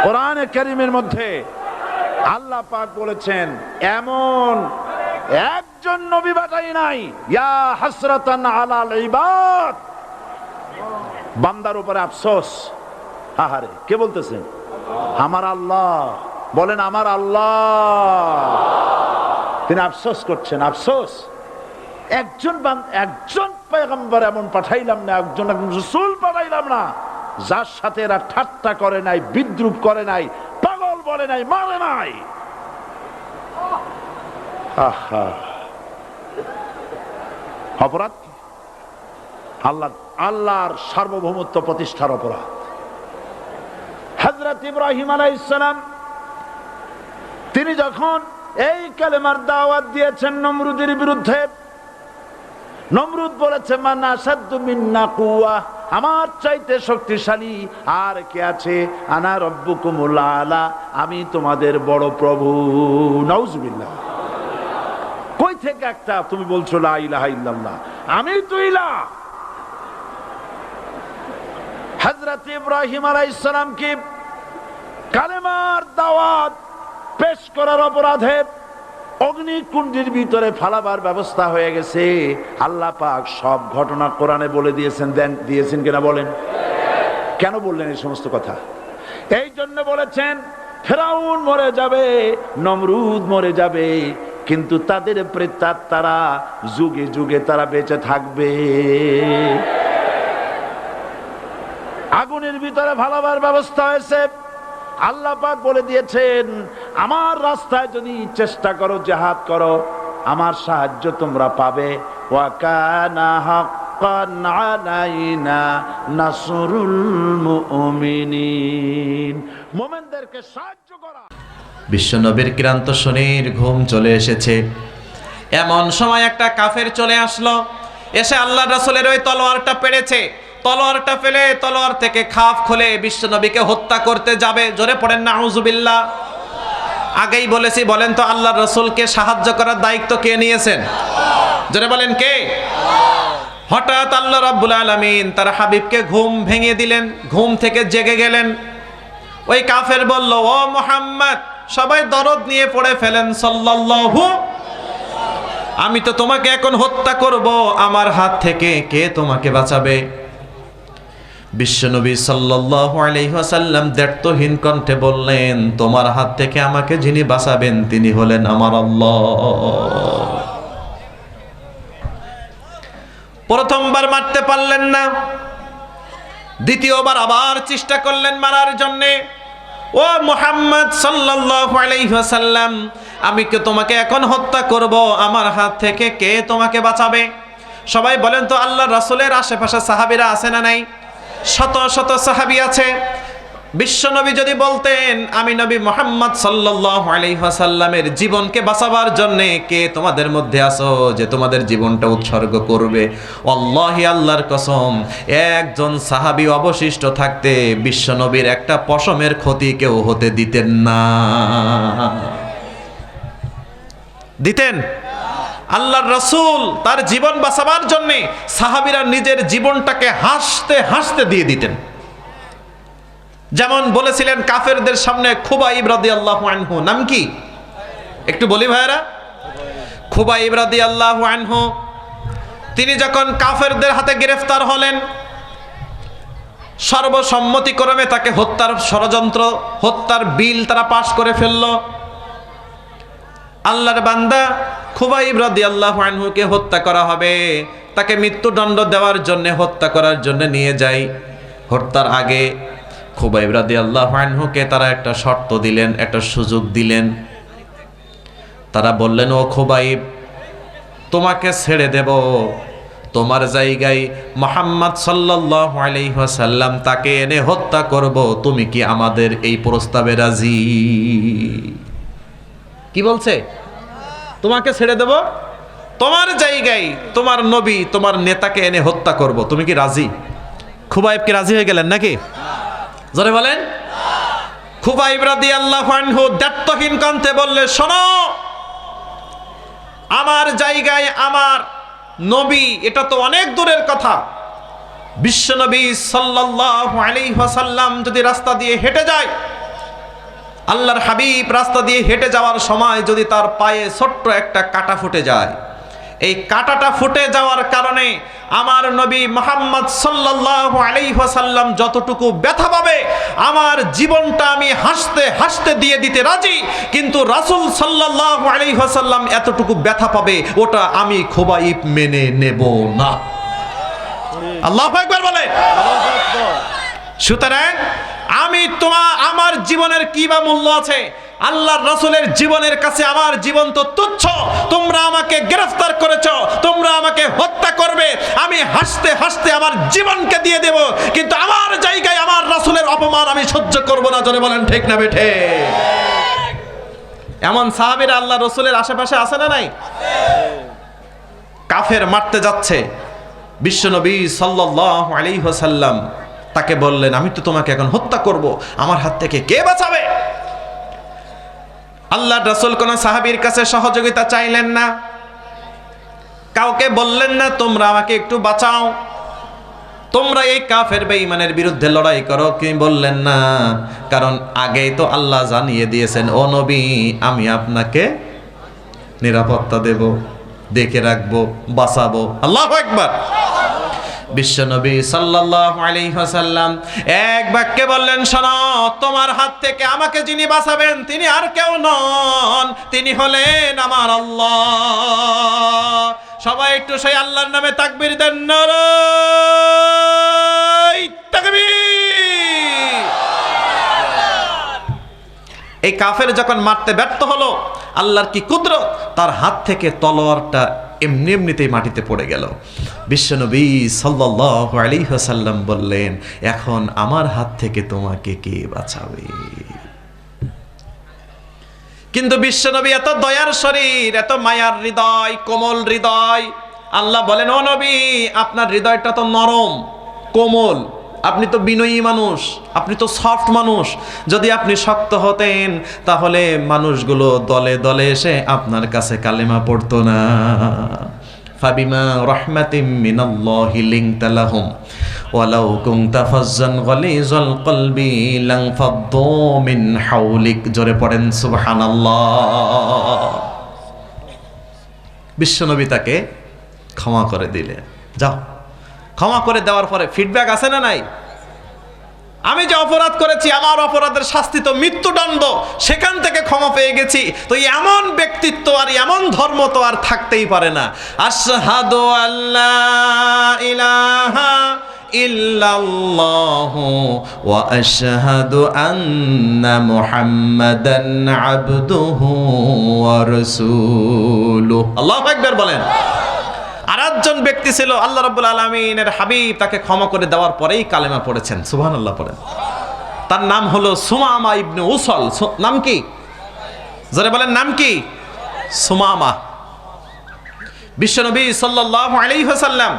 [SPEAKER 1] কোরআনে কারীমের মধ্যে আল্লাহ পাক বলেছেন, এমন একজন নবী পাঠাই নাই, ইয়া হাসরাতান আলাল ইবাদ, বান্দার উপরে আফসোস। আহারে, কে বলতেছেন? আমার আল্লাহ। বলেন আমার আল্লাহ। তিনি আফসোস করছেন। আফসোস, একজন পয়গম্বর এমন পাঠাইলাম না, একজন রাসূল পাঠাইলাম না যার সাথে এরা ঠাট্টা করে নাই, বিদ্রুপ করে নাই, পাগল বলে নাই, মারে নাই। অপরাধ কি? আল্লাহর সার্বভৌমত্ব প্রতিষ্ঠার অপরাধ। হযরত ইব্রাহিম আলাইহিস সালাম তিনি যখন এই কালেমার দাওয়াত দিয়েছেন নমরুদের বিরুদ্ধে, নমরুদ বলেছে, মান আশাদ্দু মিন্না কুওয়া, আমার চাইতে শক্তিশালী আর কে আছে? আনা রব্বুকুমুল আলা, আমি তোমাদের বড় প্রভু। নাউজুবিল্লাহ। কই থেকে একটা তুমি বলছো লা ইলাহা ইল্লাল্লাহ, আমি তো ইলাহ। হযরত ইব্রাহিম আলাইহিস সালামকে কালেমার দাওয়াত পেশ করার অপরাধে অগ্নিকুণ্ডের ভিতরে ফালাবার ব্যবস্থা হয়ে গেছে। আল্লাহ পাক সব ঘটনা কোরআনে বলে দিয়েছেন কিনা বলেন? কেন বললেন এই সমস্ত কথা? এই জন্য বলেছেন ফেরাউন মরে যাবে, নমরুদ মরে যাবে, কিন্তু তাদের প্রেতাত্মারা যুগে যুগে তারা বেঁচে থাকবে। আগুনের ভিতরে ফালাবার ব্যবস্থা হয়েছে। আল্লাহ পাক বলে দিয়েছেন আমার রাস্তায় যদি চেষ্টা করো, জিহাদ করো, আমার সাহায্য তোমরা পাবে। ওয়া কানা হাক্কান আলাইনা নাসরুল মুমিনিন, মুমিনদেরকে সাহায্য করা।
[SPEAKER 2] বিশ্বনবীর ক্লান্ত শরীর, ঘুম চলে এসেছে। এমন সময় একটা কাফের চলে আসলো, এসে আল্লাহ রাসূলের ওই তলোয়ারটা পেড়েছে। তলোয়ারটা ফেলে তলোয়ার থেকে খাপ খুলে বিশ্বনবীকে হত্যা করতে যাবে। জোরে পড়েন নাউজুবিল্লাহ। আগেই বলেছি, বলেন তো আল্লাহর রাসূলকে সাহায্য করার দায়িত্ব কে নিয়েছেন? জোরে বলেন কে? হঠাৎ আল্লাহ রাব্বুল আলামিন তার হাবিবকে ঘুম ভেঙে দিলেন, ঘুম থেকে জেগে গেলেন। ওই কাফের বলল, ও মুহাম্মদ, সবাই দরদ নিয়ে পড়ে ফেলেন সাল্লাল্লাহু, আমি তো তোমাকে এখন হত্যা করব, আমার হাত থেকে কে তোমাকে বাঁচাবে? বিশ্বনবী সাল্লাল্লাহু আলাইহি ওয়াসাল্লাম দ্ব্যর্থহীন কণ্ঠে বললেন, তোমার হাত থেকে আমাকে যিনি বাঁচাবেন তিনি হলেন আমার আল্লাহ। প্রথমবার মারতে পারলেন না, দ্বিতীয়বার আবার চেষ্টা করলেন মারার জন্যে। ও মুহাম্মদ সাল্লাল্লাহু আলাইহি ওয়াসাল্লাম, আমি কি তোমাকে এখন হত্যা করব, আমার হাত থেকে কে তোমাকে বাঁচাবে? সবাই বলেন তো আল্লাহর রাসূলের আশেপাশে সাহাবীরা আছে না নাই? শত শত সাহাবী আছে। বিশ্বনবী যদি বলতেন আমি নবী মুহাম্মদ সাল্লাল্লাহু আলাইহি ওয়াসাল্লামের জীবনকে বাঁচাবার জন্য কে তোমাদের মধ্যে আছো যে তোমাদের জীবনটা উৎসর্গ করবে, আল্লাহি আল্লাহর কসম একজন সাহাবী অবশিষ্ট থাকতে বিশ্বনবীর একটা পশমের ক্ষতি কেউ হতে দিতেন না। দিতেন? আল্লাহর রাসূল তার জীবন বাঁচাবার জন্য সাহাবীরা নিজের জীবনটাকে হাসতে হাসতে দিয়ে দিতেন। যেমন বলেছিলেন কাফেরদের সামনে খুবাইব রাদিয়াল্লাহু আনহু, নাম কি একটু বলি ভাইরা? খুবাইব রাদিয়াল্লাহু আনহু, তিনি যখন কাফেরদের হাতে গ্রেফতার হলেন, সর্বসম্মতিক্রমে তাকে হত্যার ষড়যন্ত্র, হত্যার বিল তারা পাশ করে ফেলল। আল্লাহর বান্দা খুবাইব রাদিয়াল্লাহু আনহুকে হত্যা করা হবে, তাকে মৃত্যুদণ্ড দেওয়ার জন্য, হত্যা করার জন্য নিয়ে যায়। হত্যার আগে খুবাইব রাদিয়াল্লাহু আনহুকে তারা একটা শর্ত দিলেন, একটা সুযোগ দিলেন। তারা বললেন, ও খুবাইব, তোমাকে ছেড়ে দেব, তোমার জায়গায় মুহাম্মদ সাল্লাল্লাহু আলাইহি ওয়াসাল্লাম তাকে এনে হত্যা করব, তুমি কি আমাদের এই প্রস্তাবে রাজি? কি বলছে? তোমাকে ছেড়ে দেব, তোমার জায়গায় তোমার নবী, তোমার নেতাকে এনে হত্যা করব, তুমি কি রাজি? খুবাইব কি রাজি হয়ে গেলেন নাকি? জোরে বলেন। খুবাইব রাদিয়াল্লাহু আনহু দায়িত্বহীন কণ্ঠে বললে, শোনো, আমার জায়গায় আমার নবী, এটা তো অনেক দূরের কথা। বিশ্বনবী সাল্লাল্লাহু আলাইহি ওয়াসাল্লাম যদি রাস্তা দিয়ে হেঁটে যায়, আল্লাহর হাবিব রাস্তা দিয়ে হেঁটে যাওয়ার সময় যদি তার পায়ে ছোট্ট একটা কাঁটা ফুটে যায়, এই কাঁটাটা ফুটে যাওয়ার কারণে আমার নবী মুহাম্মদ সাল্লাল্লাহু আলাইহি ওয়াসাল্লাম যতটুকু ব্যথা পাবে, আমার জীবনটা আমি হাসতে হাসতে দিয়ে দিতে রাজি, কিন্তু রাসূল সাল্লাল্লাহু আলাইহি ওয়াসাল্লাম এতটুকু ব্যথা পাবে, ওটা আমি খুবাইব মেনে নেব না। আল্লাহু আকবার বলে। সুতরাং আমার জীবনের কি বা মূল্য আছে? আল্লাহর রাসূলের জীবনের কাছে আমার জীবন তো তুচ্ছ। তোমরা আমাকে গ্রেফতার করেছো, তোমরা আমাকে হত্যা করবে, আমি হাসতে হাসতে আমার জীবনকে দিয়ে দেব, কিন্তু আমার জায়গায় আমার রাসূলের অপমান আমি সহ্য করব না। জোরে বলেন ঠিক না বেঠে? এমন সাহাবীরা আল্লাহর রাসূলের আশেপাশে আছে না নাই? কাফের মারতে যাচ্ছে, বিশ্বনবী সাল্লাল্লাহু আলাইহি ওয়াসাল্লাম তাকে বললেন, আমি তো তোমাকে এখন হত্যা করব, আমার হাত থেকে কে বাঁচাবে? আল্লাহর রাসূল কোন সাহাবীর কাছে সহযোগিতা চাইলেন না, কাউকে বললেন না তোমরা আমাকে একটু বাঁচাও, তোমরা এই কাফের বেঈমানের বিরুদ্ধে লড়াই করো, কি বললেন না? কারণ আগেই তো আল্লাহ জানিয়ে দিয়েছেন, ও নবী আমি আপনাকে নিরাপত্তা দেব, দেখে রাখবো, বাঁচাবো। আল্লাহু আকবার। বিশ্বনবী সাল্লাল্লাহু আলাইহি ওয়াসাল্লাম এক বাক্যে বললেন, শোনো, তোমার হাত থেকে আমাকে যিনি বাঁচাবেন তিনি আর কেউ নন, তিনি হলেন আমার আল্লাহ। সবাই একটু সেই আল্লাহর নামে তাকবীর দেন, নারায়ে তাকবীর। এই কাফের যখন মারতে ব্যর্থ হলো, আল্লাহর কি কুদরত, তার হাত থেকে তলোয়ারটা এমনি এমনিতেই মাটিতে পড়ে গেল। বিশ্বনবী সাল্লাল্লাহু আলাইহি ওয়াসাল্লাম বললেন, এখন আমার হাত থেকে তোমাকে কে বাঁচাবে? কিন্তু বিশ্বনবী এত দয়ার শরীর, এত মায়ার হৃদয়, কোমল হৃদয়। আল্লাহ বলেন, ও নবী আপনার হৃদয়টা তো নরম, কোমল, আপনি তো বিনয়ী মানুষ, আপনি তো সফট মানুষ। যদি আপনি শক্ত হতেন তাহলে মানুষগুলো দলে দলে এসে আপনার কাছে কালেমা পড়তো না। ফাবিমা রাহমাতিম মিনাল্লাহি লিনতা লাহুম ওয়ালাউ কুনতা ফাজ্জান গালিজাল কলবি লানফাদ্দু মিন হাওলিক। জোরে পড়েন সুবহানাল্লাহ। বিশ্বনবী তাকে ক্ষমা করে দিলেন। যাও, ক্ষমা করে দেওয়ার পরে ফিডব্যাক আছে না নাই? আমি যে অপরাধ করেছি, আমার অপরাধের শাস্তি তো মৃত্যুদণ্ড, সেখান থেকে ক্ষমা পেয়ে গেছি। তো এমন ব্যক্তিত্ব আর এমন ধর্ম তো আর থাকতেই পারে না। আশহাদু আল্লা ইলাহা ইল্লাল্লাহু ওয়া আশহাদু আন্না মুহাম্মাদান আবদুহু ওয়া রাসূলুহু। আল্লাহু আকবার বলেন। আরেকজন ব্যক্তি ছিল, আল্লাহ রাব্বুল আলামিনের হাবিব তাকে ক্ষমা করে দেওয়ার পরেই কালেমা পড়েছেন। সুবহানাল্লাহ পড়েন। তার নাম হলো সুমামা ইবনে উসল। নাম কি? জোরে বলেন, নাম কি? সুমামা। বিশ্বনবী সাল্লাল্লাহু আলাইহি ওয়াসাল্লাম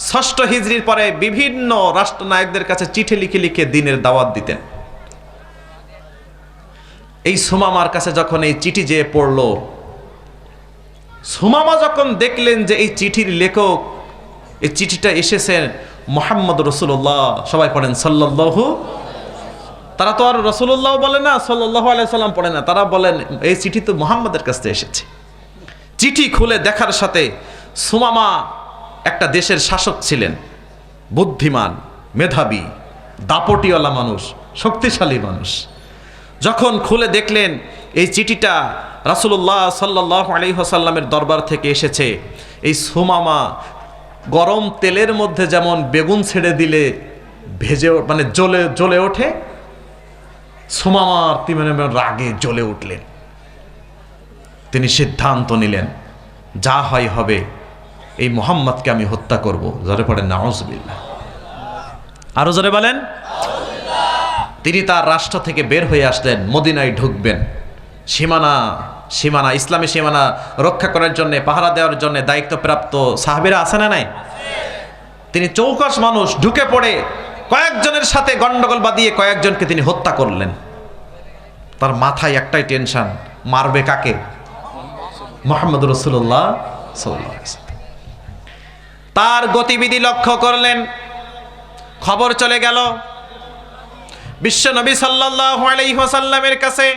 [SPEAKER 2] ৬ষ্ঠ হিজরির পরে বিভিন্ন রাষ্ট্রনায়কদের কাছে চিঠি লিখে লিখে দ্বীনের দাওয়াত দিতেন। এই সুমামার কাছে যখন এই চিঠি যেয়ে পড়লো, সুমামা যখন দেখলেন যে এই চিঠির লেখক, এই চিঠিটা এসেছেন মুহাম্মদ রাসূলুল্লাহ, সবাই পড়েন সাল্লাল্লাহু, তারা তো আর রাসূলুল্লাহ বলে না, সাল্লাল্লাহু আলাইহি সাল্লাম পড়ে না, তারা বলেন এই চিঠি তো মুহাম্মাদের কাছ থেকে এসেছে। চিঠি খুলে দেখার সাথে, সুমামা একটা দেশের শাসক ছিলেন, বুদ্ধিমান, মেধাবী, দাপটিওয়ালা মানুষ, শক্তিশালী মানুষ। যখন খুলে দেখলেন এই চিঠিটা রাসূলুল্লাহ সাল্লাল্লাহু আলাইহি ওয়াসাল্লামের দরবার থেকে এসেছে, এই সুমামা গরম তেলের মধ্যে যেমন বেগুন ছেড়ে দিলে ভেজে মানে জ্বলে ওঠে, সুমামার তিনি রাগে জ্বলে উঠলেন। তিনি সিদ্ধান্ত নিলেন, যা হয় হবে, এই মুহাম্মদকে আমি হত্যা করব। জোরে পড়েন নাউজুবিল্লাহ। আরো জোরে বলেন। তিনি তার রাষ্ট্র থেকে বের হয়ে আসলেন, মদিনায় ঢুকবেন। সীমানা ইসলামী সীমানা রক্ষা করার জন্য, পাহারা দেওয়ার জন্য দায়িত্বপ্রাপ্ত সাহাবীরা আছে না নাই? তিনি চৌকস মানুষ, ঢুকে পড়ে কয়েকজনের সাথে গন্ডগোল বাঁধিয়ে কয়েকজনকে তিনি হত্যা করলেন। তার মাথায় একটাই টেনশন, মারবে কাকে? মুহাম্মদ রাসূলুল্লাহ সাল্লাল্লাহু আলাইহি ওয়াসাল্লাম। তার গতিবিধি লক্ষ্য করলেন, খবর চলে গেল বিশ্বনবী সাল্লাল্লাহু আলাইহি ওয়াসাল্লামের কাছে।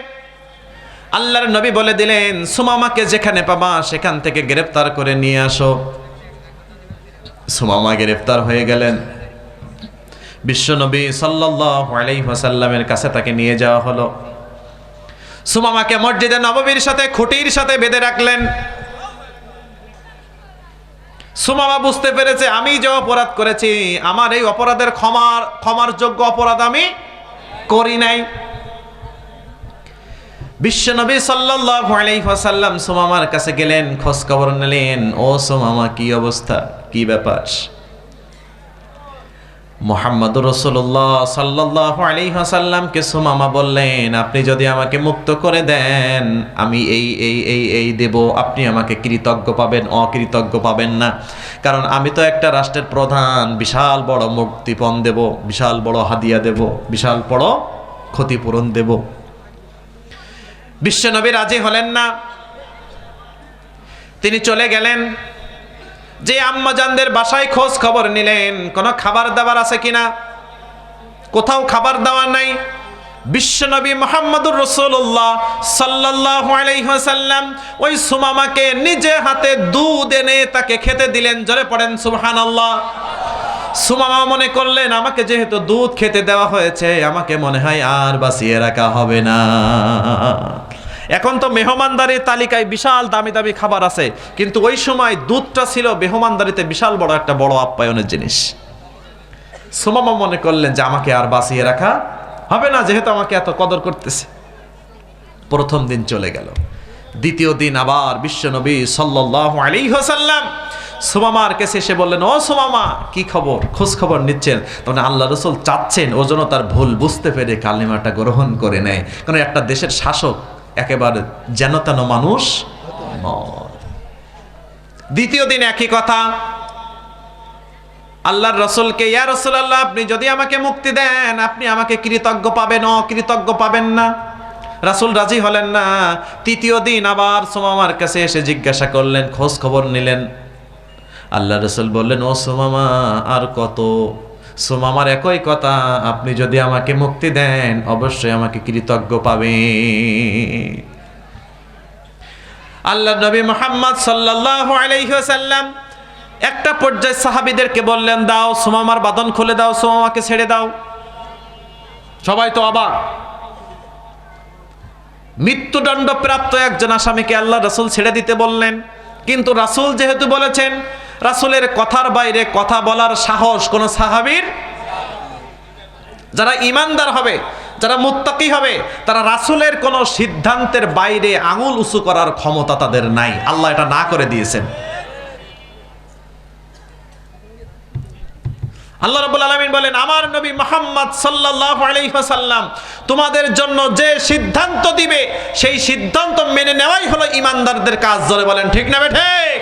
[SPEAKER 2] আল্লাহর নবী বলে দিলেন, সুমামাকে যেখানে পাবা সেখান থেকে গ্রেফতার করে নিয়ে আসো। সুমামা গ্রেফতার হয়ে গেলেন। বিশ্বনবী সাল্লাল্লাহু আলাইহি ওয়াসাল্লামের কাছে তাকে নিয়ে যাওয়া হলো। সুমামাকে মসজিদে নববীর সাথে খুঁটির সাথে বেঁধে রাখলেন। সুমামা বুঝতে পেরেছে, আমি যে অপরাধ করেছি, আমার এই অপরাধের ক্ষমার যোগ্য অপরাধ আমি করি নাই। বিশ্বনবী সাল্লাল্লাহু আলাইহি ওয়াসাল্লাম সুমামার কাছে গেলেন, খোঁজ খবর নিলেন, ও সুমামা কি অবস্থা, কি ব্যাপার? মুহাম্মদুর রাসূলুল্লাহ সাল্লাল্লাহু আলাইহি ওয়াসাল্লামকে সুমামা বললেন, আপনি যদি আমাকে মুক্ত করে দেন আমি এই দেব, আপনি আমাকে কৃতজ্ঞ পাবেন, অকৃতজ্ঞ পাবেন না। কারণ আমি তো একটা রাষ্ট্রের প্রধান, বিশাল বড় মুক্তিপণ দেব, বিশাল বড় হাদিয়া দেব, বিশাল বড় ক্ষতিপূরণ দেব। বিশ্বনবী রাজি হলেন না। তিনি চলে গেলেন, যে আম্মাজানদের বাসায় খোঁজ খবর নিলেন কোনো খাবার দাবার আছে কিনা, কোথাও খাবার দাবার নাই। বিশ্বনবী মুহাম্মদুর রাসূলুল্লাহ সাল্লাল্লাহু আলাইহি ওয়াসাল্লাম ওই সুমামাকে নিজে হাতে দুধ এনে তাকে খেতে দিলেন। জোরে পড়েন সুবহানাল্লাহ। সুমামা মনে করলেন আমাকে যেহেতু দুধ খেতে দেওয়া হয়েছে, আমাকে মনে হয় আর বাঁচিয়ে রাখা হবে না। এখন তো মেহমানদারির তালিকায় বিশাল দামি দামি খাবার আছে, কিন্তু ওই সময় দুধটা ছিল মেহমানদারিতে বিশাল বড় একটা বড় আপ্যায়নের জিনিস। সুমামা মনে করলেন যে আমাকে আর বাঁচিয়ে রাখা হবে না, যেহেতু আমাকে এত কদর করতেছে। প্রথম দিন চলে গেল, দ্বিতীয় দিন আবার বিশ্বনবী সাল্লাল্লাহু আলাইহি ওয়াসাল্লাম সুমামার কাছে এসে বললেন, ও সুমামা কি খবর, খোঁজ খবর নিচ্ছেন? তখন আল্লাহ রাসূল চাচ্ছেন ও যেন তার ভুল বুঝতে পেরে কালিমাটা গ্রহণ করে নেয়, কারণ একটা দেশের শাসক একেবারে যেন তেন মানুষ নয়। দ্বিতীয় দিন একই কথা, আল্লাহর রাসূলকে, ইয়া রাসূলুল্লাহ আপনি যদি আমাকে মুক্তি দেন আপনি আমাকে কৃতজ্ঞ পাবেন, অকৃতজ্ঞ পাবেন না। রাসূল রাজি হলেন না। তৃতীয় দিন আবার সুমামার কাছে এসে জিজ্ঞাসা করলেন, খোঁজ খবর নিলেন। আল্লাহ রাসূল বললেন, ও সুমামা আর কত? সুমামার একই কথা, আপনি যদি আমাকে মুক্তি দেন অবশ্যই আমাকে কৃতজ্ঞ পাবেন। আল্লাহ নবী মুহাম্মদ সাল্লাল্লাহু আলাইহি ওয়াসাল্লাম একটা পর্যায়ে সাহাবীদেরকে বললেন, দাও সুমামার বাঁধন খুলে দাও, সুমামাকে ছেড়ে দাও। সবাই তো অবাক। মৃত্যুদণ্ড প্রাপ্ত একজন আসামিকে আল্লাহ রাসূল ছেড়ে দিতে বললেন, কিন্তু রাসূল যেহেতু বলেছেন, রাসূলের কথার বাইরে কথা বলার সাহস কোন সাহাবীর। যারা ঈমানদার হবে, যারা মুত্তাকি হবে, তারা রাসূলের কোন সিদ্ধান্তের বাইরে আঙুল উঁচু করার ক্ষমতা তাদের নাই। আল্লাহ এটা না করে দিয়েছেন। আল্লাহ রাব্বুল আলামিন বলেন, আমার নবী মুহাম্মদ সাল্লাল্লাহু আলাইহি ওয়াসাল্লাম তোমাদের জন্য যে সিদ্ধান্ত দিবে সেই সিদ্ধান্ত মেনে নেওয়াই হলো ঈমানদারদের কাজ। জোরে বলেন ঠিক না ঠিক?